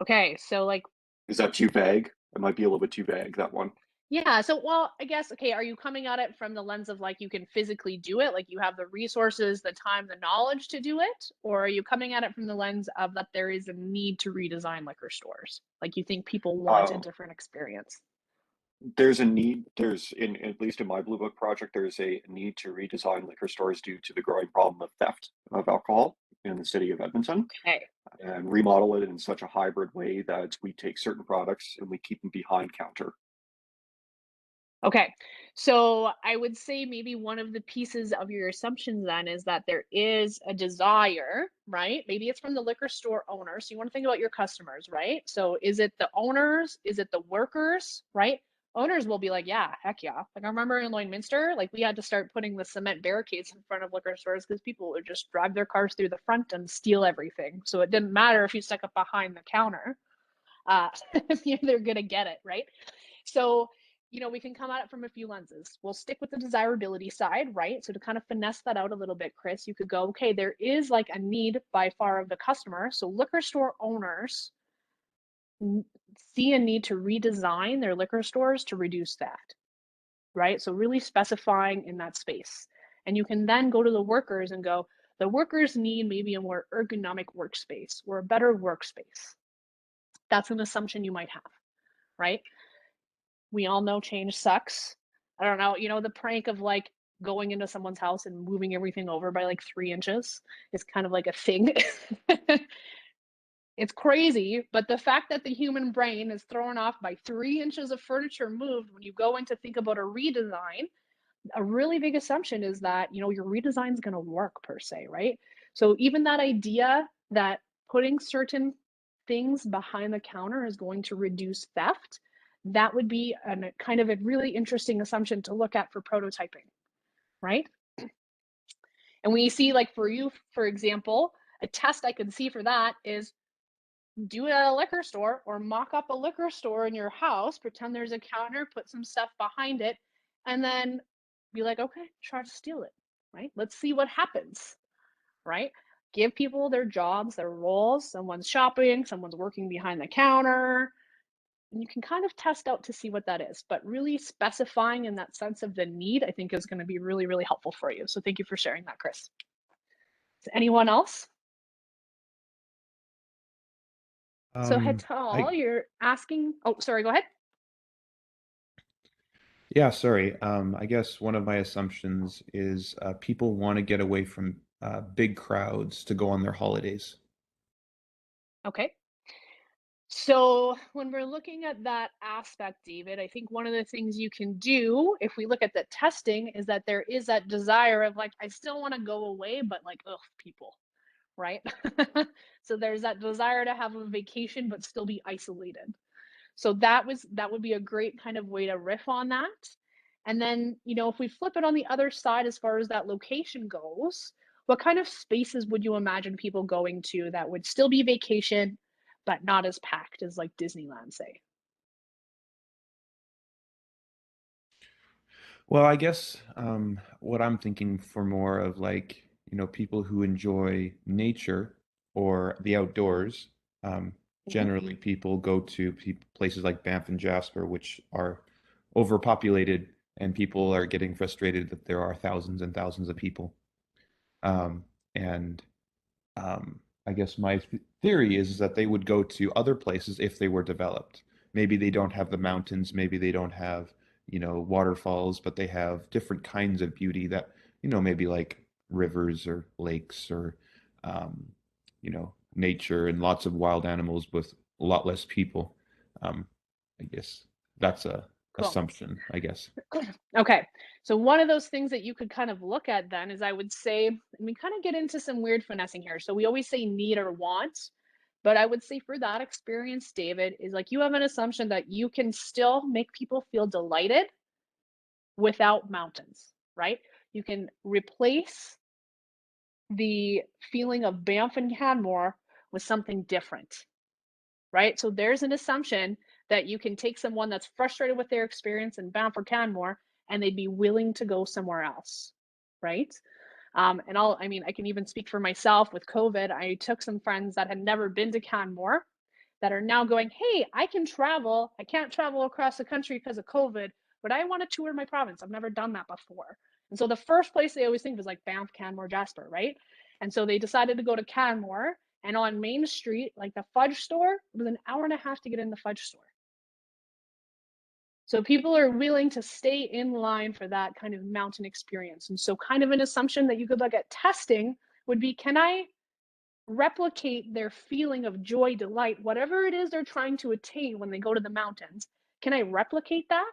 B: Okay, so like,
C: Is that too vague? It might be a little bit too vague, that one.
B: yeah, so well, I guess, okay, are you coming at it from the lens of like you can physically do it, like you have the resources, the time, the knowledge to do it? Or are you coming at it from the lens of that there is a need to redesign liquor stores? Like you think people want a
C: Um,
B: different experience?
C: there's a need, there's in at least in my Blue Book project, there's a need to redesign liquor stores due to the growing problem of theft of alcohol in the city of Edmonton,
B: Okay.
C: and remodel it in such a hybrid way that we take certain products and we keep them behind counter.
B: Okay, so I would say maybe one of the pieces of your assumptions then is that there is a desire, right? Maybe it's from the liquor store owner. So you want to think about your customers, right? So is it the owners? Is it the workers, right? Owners will be like, yeah, heck yeah. Like I remember in Lloydminster, like we had to start putting the cement barricades in front of liquor stores because people would just drive their cars through the front and steal everything. So it didn't matter if you stuck it behind the counter. They're going to get it, right? So we can come at it from a few lenses. We'll stick with the desirability side, right? So to kind of finesse that out a little bit, Chris, you could go, okay, there is like a need by far of the customer. So liquor store owners see a need to redesign their liquor stores to reduce theft, right? So really specifying in that space. And you can then go to the workers and go, the workers need maybe a more ergonomic workspace or a better workspace. That's an assumption you might have, right? We all know change sucks. I don't know, the prank of like going into someone's house and moving everything over by like 3 inches is kind of like a thing. It's crazy, but the fact that the human brain is thrown off by 3 inches of furniture moved when you go in to think about a redesign, a really big assumption is that, your redesign is going to work per se, right? So even that idea that putting certain things behind the counter is going to reduce theft, that would be a kind of a really interesting assumption to look at for prototyping, right? And when you see, like for you, for example, a test I could see for that is do it at a liquor store or mock up a liquor store in your house, pretend there's a counter, put some stuff behind it, and then be like, okay, try to steal it, right? Let's see what happens, right? Give people their jobs, their roles. Someone's shopping, someone's working behind the counter, and you can kind of test out to see what that is. But really specifying in that sense of the need, I think is going to be really, really helpful for you. So thank you for sharing that, Chris. Is anyone else? So Hetal, you're asking, oh, sorry, go ahead.
E: Yeah, sorry. I guess one of my assumptions is people want to get away from big crowds to go on their holidays.
B: Okay. So when we're looking at that aspect, David, I think one of the things you can do if we look at the testing is that there is that desire of like, I still want to go away, but like, ugh, people, right? So there's that desire to have a vacation, but still be isolated. So that would be a great kind of way to riff on that. And then, if we flip it on the other side, as far as that location goes, what kind of spaces would you imagine people going to that would still be vacation, but not as packed as like Disneyland, say?
E: Well, I guess what I'm thinking for more of like, people who enjoy nature or the outdoors. Generally, people go to places like Banff and Jasper, which are overpopulated, and people are getting frustrated that there are thousands and thousands of people. And I guess my theory is that they would go to other places if they were developed. Maybe they don't have the mountains, maybe they don't have, waterfalls, but they have different kinds of beauty that, maybe like rivers or lakes or, um, nature and lots of wild animals with a lot less people. Um, I guess that's a
B: Cool.
E: assumption, I guess.
B: Okay. So one of those things that you could kind of look at then is I would say, and we kind of get into some weird finessing here. So we always say need or want, but I would say for that experience, David, is like you have an assumption that you can still make people feel delighted without mountains, right? You can replace the feeling of Banff and Canmore with something different, right? So there's an assumption that you can take someone that's frustrated with their experience in Banff or Canmore and they'd be willing to go somewhere else, right? And I can even speak for myself with COVID. I took some friends that had never been to Canmore that are now going, hey, I can travel. I can't travel across the country because of COVID, but I want to tour my province. I've never done that before. And so the first place they always think was like Banff, Canmore, Jasper, right? And so they decided to go to Canmore, and on Main Street, like the fudge store, it was an hour and a half to get in the fudge store. So people are willing to stay in line for that kind of mountain experience. And so kind of an assumption that you could look at testing would be, can I replicate their feeling of joy, delight, whatever it is they're trying to attain when they go to the mountains? Can I replicate that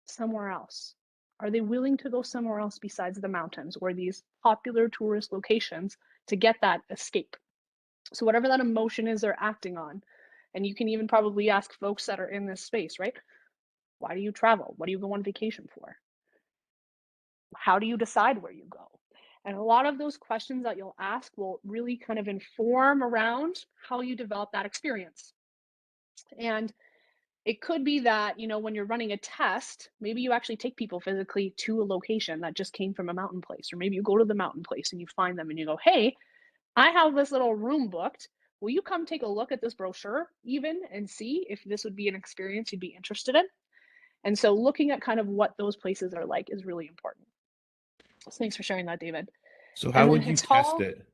B: somewhere else? Are they willing to go somewhere else besides the mountains or these popular tourist locations to get that escape? So whatever that emotion is they're acting on, and you can even probably ask folks that are in this space, right? Why do you travel? What do you go on vacation for? How do you decide where you go? And a lot of those questions that you'll ask will really kind of inform around how you develop that experience. And It could be that, when you're running a test, maybe you actually take people physically to a location that just came from a mountain place, or maybe you go to the mountain place and you find them and you go, hey, I have this little room booked. Will you come take a look at this brochure even and see if this would be an experience you'd be interested in? And so looking at kind of what those places are like is really important. So thanks for sharing that, David.
E: So how
B: And then
E: would you test
B: Hital,
E: it?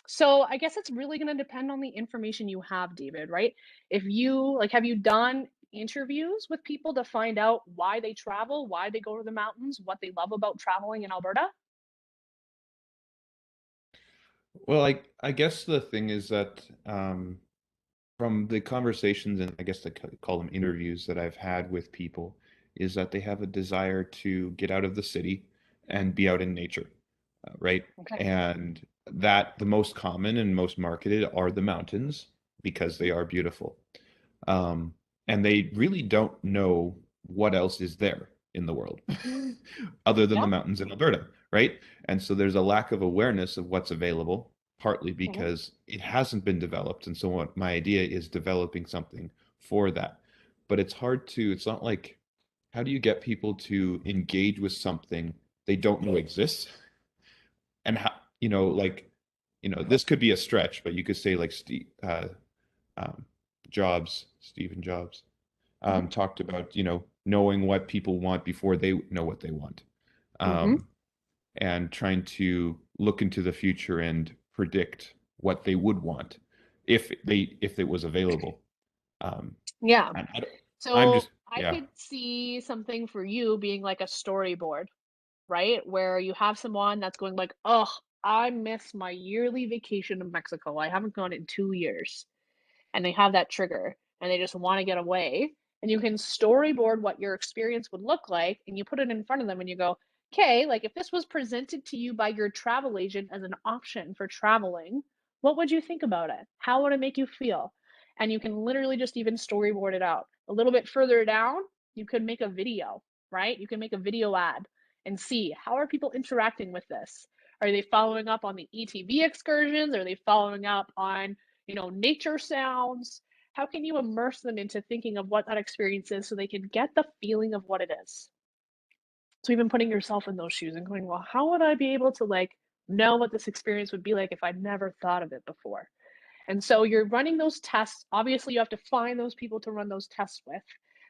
B: so I guess it's really going to depend on the information you have, David, right? If you have you done interviews with people to find out why they travel, why they go to the mountains, what they love about traveling in Alberta?
E: Well, I guess the thing is that from the conversations and I guess they call them interviews that I've had with people is that they have a desire to get out of the city and be out in nature, right?
B: Okay.
E: And that the most common and most marketed are the mountains because they are beautiful. Um, and they really don't know what else is there in the world other than the
B: Yeah.
E: mountains in Alberta, right? And so there's a lack of awareness of what's available, partly
B: Mhm.
E: because it hasn't been developed. And so what my idea is developing something for that. But it's hard to, it's not like, how do you get people to engage with something they don't know exists? And how, this could be a stretch, but you could say like um, Stephen Jobs,
B: Mhm.
E: talked about, knowing what people want before they know what they want,
B: Mhm.
E: um, and trying to look into the future and predict what they would want if it was available. Um,
B: Yeah.
E: and I'm
B: So
E: just,
B: I
E: yeah,
B: could see something for you being like a storyboard, right? Where you have someone that's going like, "Oh, I miss my yearly vacation to Mexico. I haven't gone in 2 years." And they have that trigger and they just want to get away. And you can storyboard what your experience would look like and you put it in front of them and you go, okay, like if this was presented to you by your travel agent as an option for traveling, what would you think about it? How would it make you feel? And you can literally just even storyboard it out. A little bit further down, you could make a video, right? You can make a video ad and see how are people interacting with this? Are they following up on the ETV excursions? Are they following up on nature sounds? How can you immerse them into thinking of what that experience is so they can get the feeling of what it is? So even putting yourself in those shoes and going, well, how would I be able to know what this experience would be like if I'd never thought of it before? And so you're running those tests. Obviously, you have to find those people to run those tests with,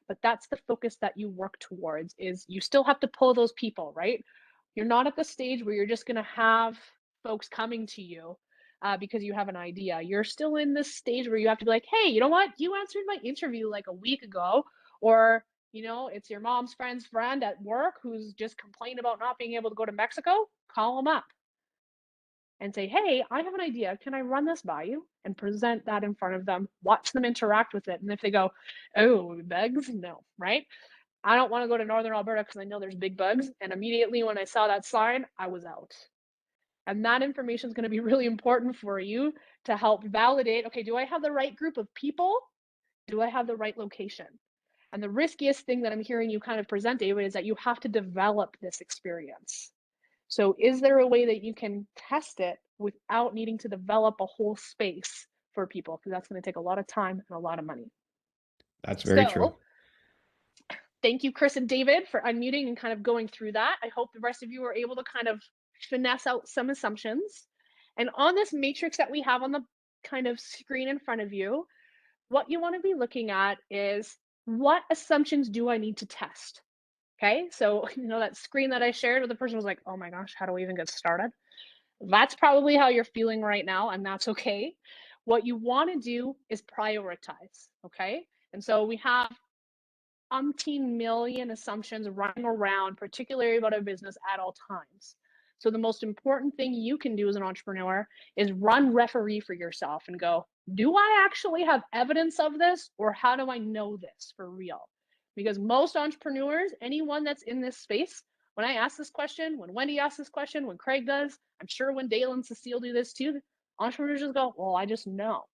B: but that's the focus that you work towards is you still have to pull those people, right? You're not at the stage where you're just going to have folks coming to you because you have an idea. You're still in this stage where you have to be like, hey, you know what? You answered my interview like a week ago, or it's your mom's friend's friend at work who's just complained about not being able to go to Mexico. Call them up and say, hey, I have an idea. Can I run this by you? And present that in front of them, watch them interact with it. And if they go, oh, bugs, no, right? I don't want to go to Northern Alberta because I know there's big bugs. And immediately when I saw that sign, I was out. And that information is going to be really important for you to help validate, okay, do I have the right group of people? Do I have the right location? And the riskiest thing that I'm hearing you kind of present, David, is that you have to develop this experience. So is there a way that you can test it without needing to develop a whole space for people? Because that's going to take a lot of time and a lot of money.
E: that's very true.
B: So thank you, Chris and David, for unmuting and kind of going through that. I hope the rest of you are able to kind of finesse out some assumptions. And on this matrix that we have on the kind of screen in front of you, what you want to be looking at is what assumptions do I need to test? Okay, so that screen that I shared where the person was like, oh my gosh, how do we even get started? That's probably how you're feeling right now, and that's okay. What you want to do is prioritize, okay? And so we have umpteen million assumptions running around, particularly about a business at all times. So the most important thing you can do as an entrepreneur is run referee for yourself and go, do I actually have evidence of this, or how do I know this for real? Because most entrepreneurs, anyone that's in this space, when I ask this question, when Wendy asks this question, when Craig does, I'm sure when Dale and Cecile do this too, entrepreneurs just go, well, I just know.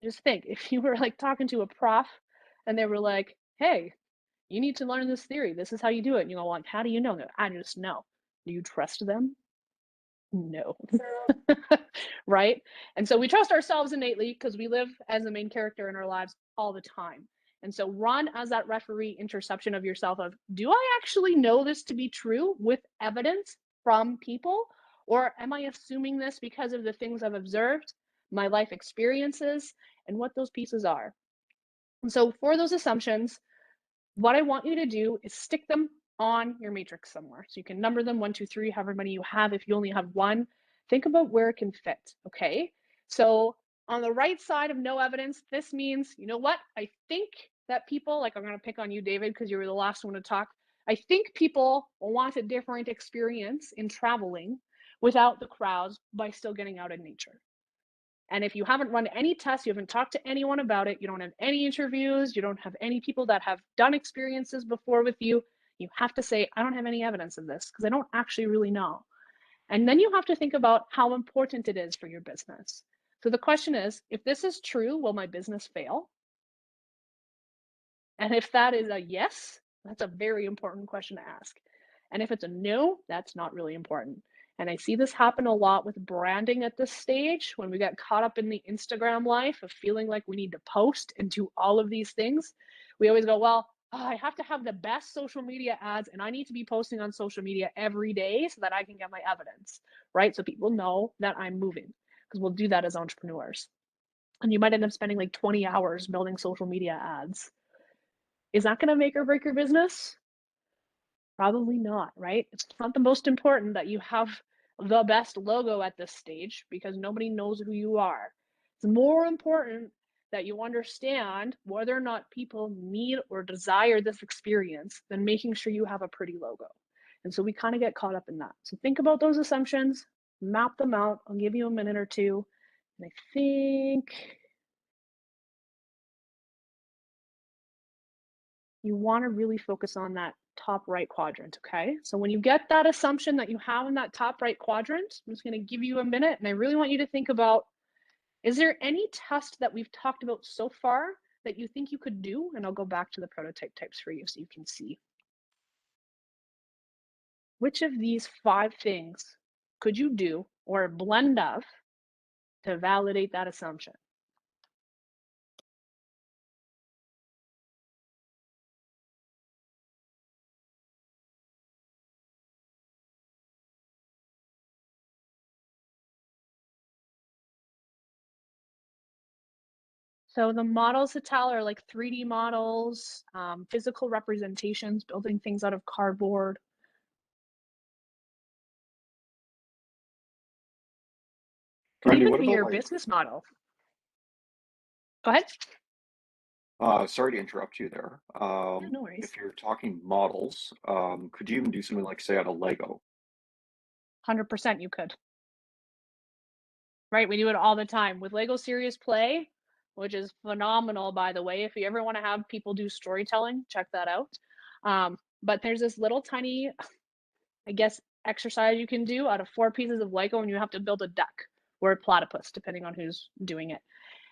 B: Just think, if you were talking to a prof and they were like, hey, you need to learn this theory. This is how you do it. And you go, like, how do you know? I just know. Do you trust them? No. Right? And so we trust ourselves innately because we live as the main character in our lives all the time. And so run as that referee interception of yourself of, do I actually know this to be true with evidence from people? Or am I assuming this because of the things I've observed, my life experiences, and what those pieces are? And so for those assumptions, what I want you to do is stick them on your matrix somewhere. So you can number them 1, 2, 3, however many you have. If you only have one, think about where it can fit. Okay. So on the right side of no evidence, this means, you know what? I think that people, like I'm going to pick on you, David, because you were the last one to talk. I think people want a different experience in traveling without the crowds by still getting out in nature. And if you haven't run any tests, you haven't talked to anyone about it, you don't have any interviews, you don't have any people that have done experiences before with you, you have to say, I don't have any evidence of this because I don't actually really know. And then you have to think about how important it is for your business. So the question is, if this is true, will my business fail? And if that is a yes, that's a very important question to ask. And if it's a no, that's not really important. And I see this happen a lot with branding at this stage when we get caught up in the Instagram life of feeling like we need to post and do all of these things. We always go, well, I have to have the best social media ads and I need to be posting on social media every day so that I can get my evidence, right? So people know that I'm moving because we'll do that as entrepreneurs. And you might end up spending like 20 hours building social media ads. Is that going to make or break your business? Probably not, right? It's not the most important that you have the best logo at this stage because nobody knows who you are. It's more important that you understand whether or not people need or desire this experience than making sure you have a pretty logo. And so we kind of get caught up in that. So think about those assumptions, map them out. I'll give you a minute or two. And I think you want to really focus on that top right quadrant, okay? So when you get that assumption that you have in that top right quadrant, I'm just going to give you a minute and I really want you to think about, is there any test that we've talked about so far that you think you could do? And I'll go back to the prototype types for you so you can see. Which of these 5 things could you do or a blend of to validate that assumption? So the models to tell are like 3D models, physical representations, building things out of cardboard. Could
C: Brandy,
B: even
C: what
B: be
C: about
B: your
C: like,
B: business model. Go ahead.
C: sorry to interrupt you there.
B: Yeah, no worries.
C: If you're talking models, could you even do something like say out of Lego?
B: 100% you could. Right? We do it all the time with Lego Serious Play, which is phenomenal, by the way. If you ever want to have people do storytelling, check that out. But there's this little tiny, I guess, exercise you can do out of 4 pieces of Lego, and you have to build a duck or a platypus, depending on who's doing it.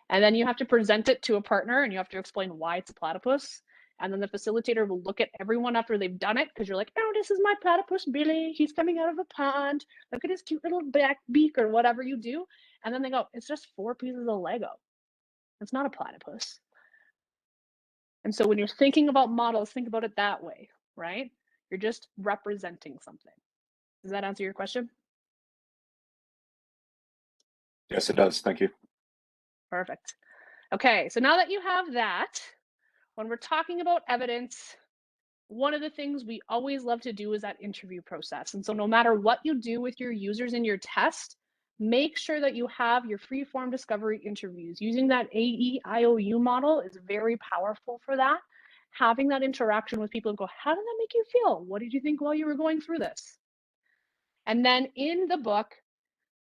B: And then you have to present it to a partner and you have to explain why it's a platypus. And then the facilitator will look at everyone after they've done it because you're like, oh, this is my platypus, Billy. He's coming out of a pond. Look at his cute little black beak or whatever you do. And then they go, it's just 4 pieces of Lego. It's not a platypus. And so when you're thinking about models, think about it that way, right? You're just representing something. Does that answer your question?
C: Yes, it does. Thank you.
B: Perfect. Okay, so now that you have that, when we're talking about evidence, one of the things we always love to do is that interview process. And so no matter what you do with your users in your test, make sure that you have your free-form discovery interviews. Using that AEIOU model is very powerful for that. Having that interaction with people and go, how did that make you feel? What did you think while you were going through this? And then in the book,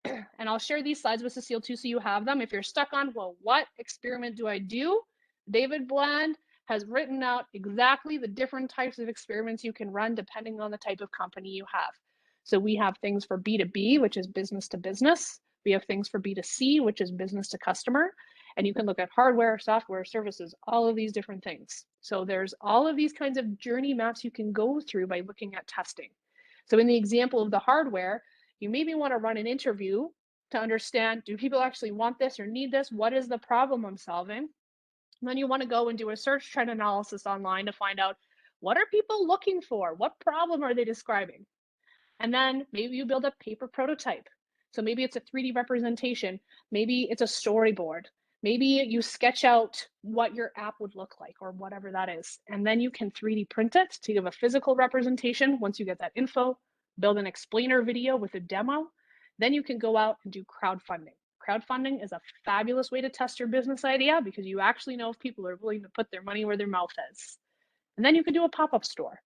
B: and I'll share these slides with Cecile too so you have them. If you're stuck on, well, what experiment do I do? David Bland has written out exactly the different types of experiments you can run depending on the type of company you have. So we have things for B2B, which is business to business. We have things for B2C, which is business to customer. And you can look at hardware, software, services, all of these different things. So there's all of these kinds of journey maps you can go through by looking at testing. So in the example of the hardware, You maybe want to run an interview to understand, do people actually want this or need this? What is the problem I'm solving? And then you want to go and do a search trend analysis online to find out, what are people looking for? What problem are they describing? And then maybe you build a paper prototype. So maybe it's a 3D representation. Maybe it's a storyboard. Maybe you sketch out what your app would look like or whatever that is. And then you can 3D print it to give a physical representation. Once you get that info, build an explainer video with a demo. Then you can go out and do crowdfunding. Crowdfunding is a fabulous way to test your business idea because you actually know if people are willing to put their money where their mouth is. And then you can do a pop-up store.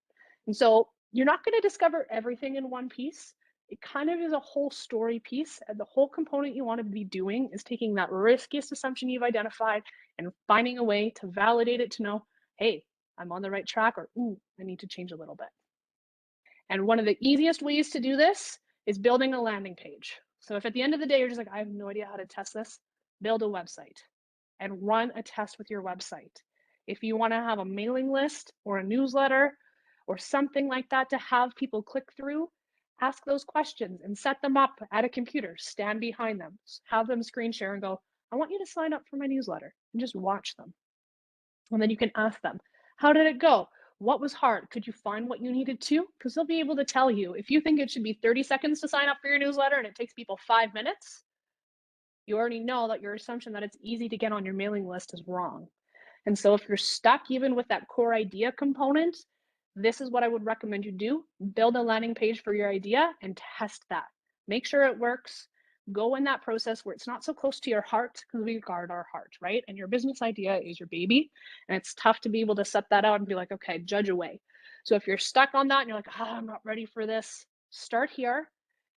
B: And so you're not going to discover everything in one piece. It kind of is a whole story piece. And the whole component you want to be doing is taking that riskiest assumption you've identified and finding a way to validate it to know, hey, I'm on the right track, or ooh, I need to change a little bit. And one of the easiest ways to do this is building a landing page. So if at the end of the day, you're just like, I have no idea how to test this, build a website and run a test with your website. If you want to have a mailing list or a newsletter or something like that to have people click through, ask those questions and set them up at a computer, stand behind them, have them screen share and go, I want you to sign up for my newsletter, and just watch them. And then you can ask them, how did it go? What was hard? Could you find what you needed to? Because they'll be able to tell you. If you think it should be 30 seconds to sign up for your newsletter and it takes people 5 minutes, you already know that your assumption that it's easy to get on your mailing list is wrong. And so if you're stuck even with that core idea component, this is what I would recommend you do. Build a landing page for your idea and test that. Make sure it works. Go in that process where it's not so close to your heart, because we guard our heart, right? And your business idea is your baby. And it's tough to be able to set that out and be like, okay, judge away. So if you're stuck on that and you're like, I'm not ready for this, start here.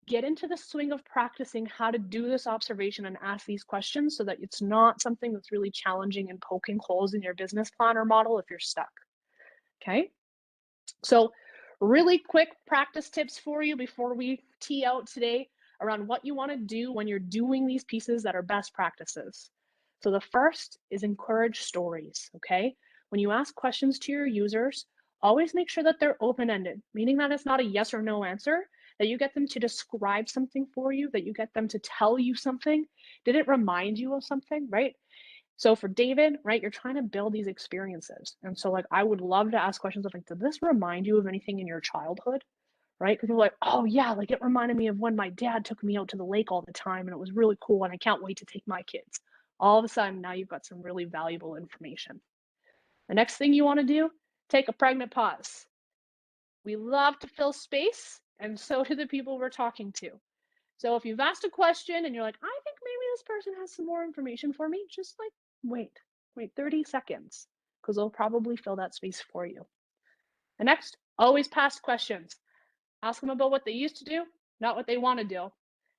B: Get into the swing of practicing how to do this observation and ask these questions so that it's not something that's really challenging and poking holes in your business plan or model if you're stuck. Okay. So really quick practice tips for you before we tee out today around what you want to do when you're doing these pieces that are best practices. So the first is encourage stories. Okay. When you ask questions to your users, always make sure that they're open-ended, meaning that it's not a yes or no answer, that you get them to describe something for you, that you get them to tell you something. Did it remind you of something, right? So for David, right, you're trying to build these experiences. And so like, I would love to ask questions of like, did this remind you of anything in your childhood? Right? Because you're like, oh yeah, like it reminded me of when my dad took me out to the lake all the time and it was really cool and I can't wait to take my kids. All of a sudden, now you've got some really valuable information. The next thing you want to do, take a pregnant pause. We love to fill space, and so do the people we're talking to. So if you've asked a question and you're like, I think maybe this person has some more information for me, just like wait 30 seconds, because they'll probably fill that space for you. The next, always past questions. Ask them about what they used to do, not what they want to do.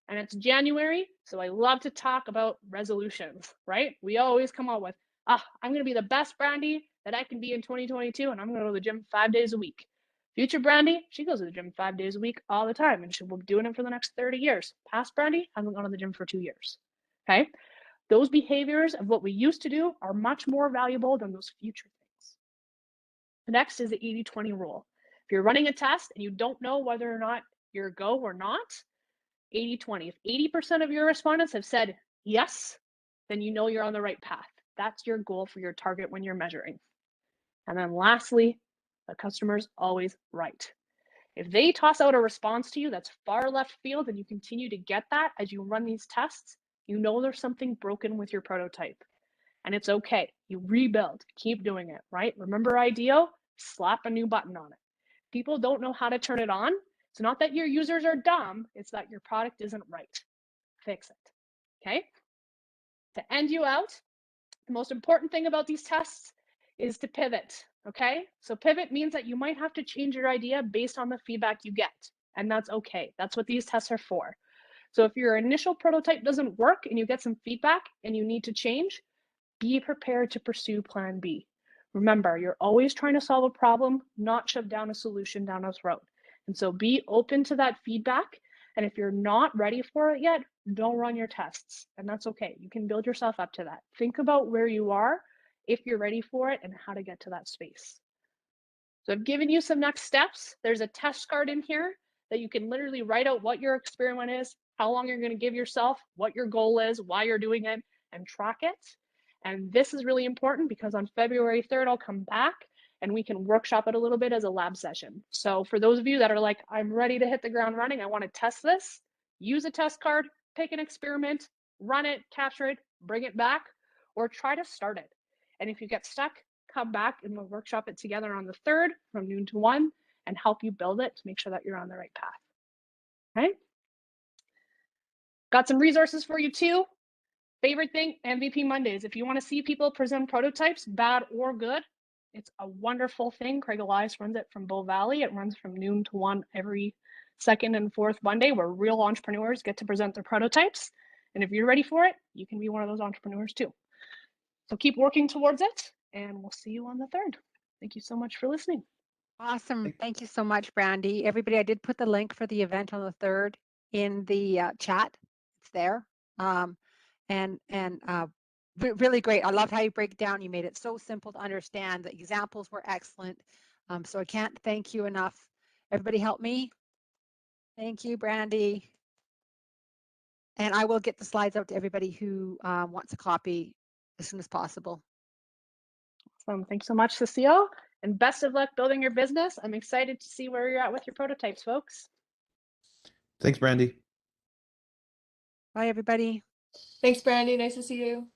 B: And it's January, so I love to talk about resolutions, right? We always come up with, I'm going to be the best Brandy that I can be in 2022, and I'm going to go to the gym 5 days a week. Future Brandy, she goes to the gym 5 days a week all the time, and she will be doing it for the next 30 years. Past Brandy hasn't gone to the gym for 2 years. Okay? Those behaviors of what we used to do are much more valuable than those future things. The next is the 80-20 rule. If you're running a test and you don't know whether or not you're a go or not, 80-20. If 80% of your respondents have said yes, then you know you're on the right path. That's your goal for your target when you're measuring. And then lastly, the customer's always right. If they toss out a response to you that's far left field and you continue to get that as you run these tests, you know there's something broken with your prototype. And it's okay. You rebuild, keep doing it, right? Remember IDEO? Slap a new button on it. People don't know how to turn it on. It's not that your users are dumb, it's that your product isn't right. Fix it, okay? To end you out, the most important thing about these tests is to pivot, okay? So pivot means that you might have to change your idea based on the feedback you get, and that's okay. That's what these tests are for. So if your initial prototype doesn't work and you get some feedback and you need to change, be prepared to pursue plan B. Remember, you're always trying to solve a problem, not shove down a solution down a throat. And so be open to that feedback. And if you're not ready for it yet, don't run your tests. And that's okay. You can build yourself up to that. Think about where you are, if you're ready for it, and how to get to that space. So I've given you some next steps. There's a test card in here that you can literally write out what your experiment is, how long you're going to give yourself, what your goal is, why you're doing it, and track it. And this is really important because on February 3rd, I'll come back and we can workshop it a little bit as a lab session. So for those of you that are like, I'm ready to hit the ground running, I want to test this, use a test card, pick an experiment, run it, capture it, bring it back, or try to start it. And if you get stuck, come back and we'll workshop it together on the 3rd from noon to 1 and help you build it to make sure that you're on the right path. Okay? Got some resources for you too. Favorite thing, MVP Mondays. If you want to see people present prototypes, bad or good, it's a wonderful thing. Craig Elias runs it from Bow Valley. It runs from noon to 1 every second and fourth Monday, where real entrepreneurs get to present their prototypes. And if you're ready for it, you can be one of those entrepreneurs too. So keep working towards it, and we'll see you on the 3rd. Thank you so much for listening.
A: Awesome. Thank you so much, Brandy. Everybody, I did put the link for the event on the 3rd in the chat. It's there. Really great. I loved how you break it down. You made it so simple to understand. The examples were excellent. So I can't thank you enough. Everybody help me. Thank you, Brandy. And I will get the slides out to everybody who wants a copy as soon as possible.
B: Awesome. Thanks so much, Cecile. And best of luck building your business. I'm excited to see where you're at with your prototypes, folks.
E: Thanks, Brandy.
A: Bye, everybody.
F: Thanks, Brandy. Nice to see you.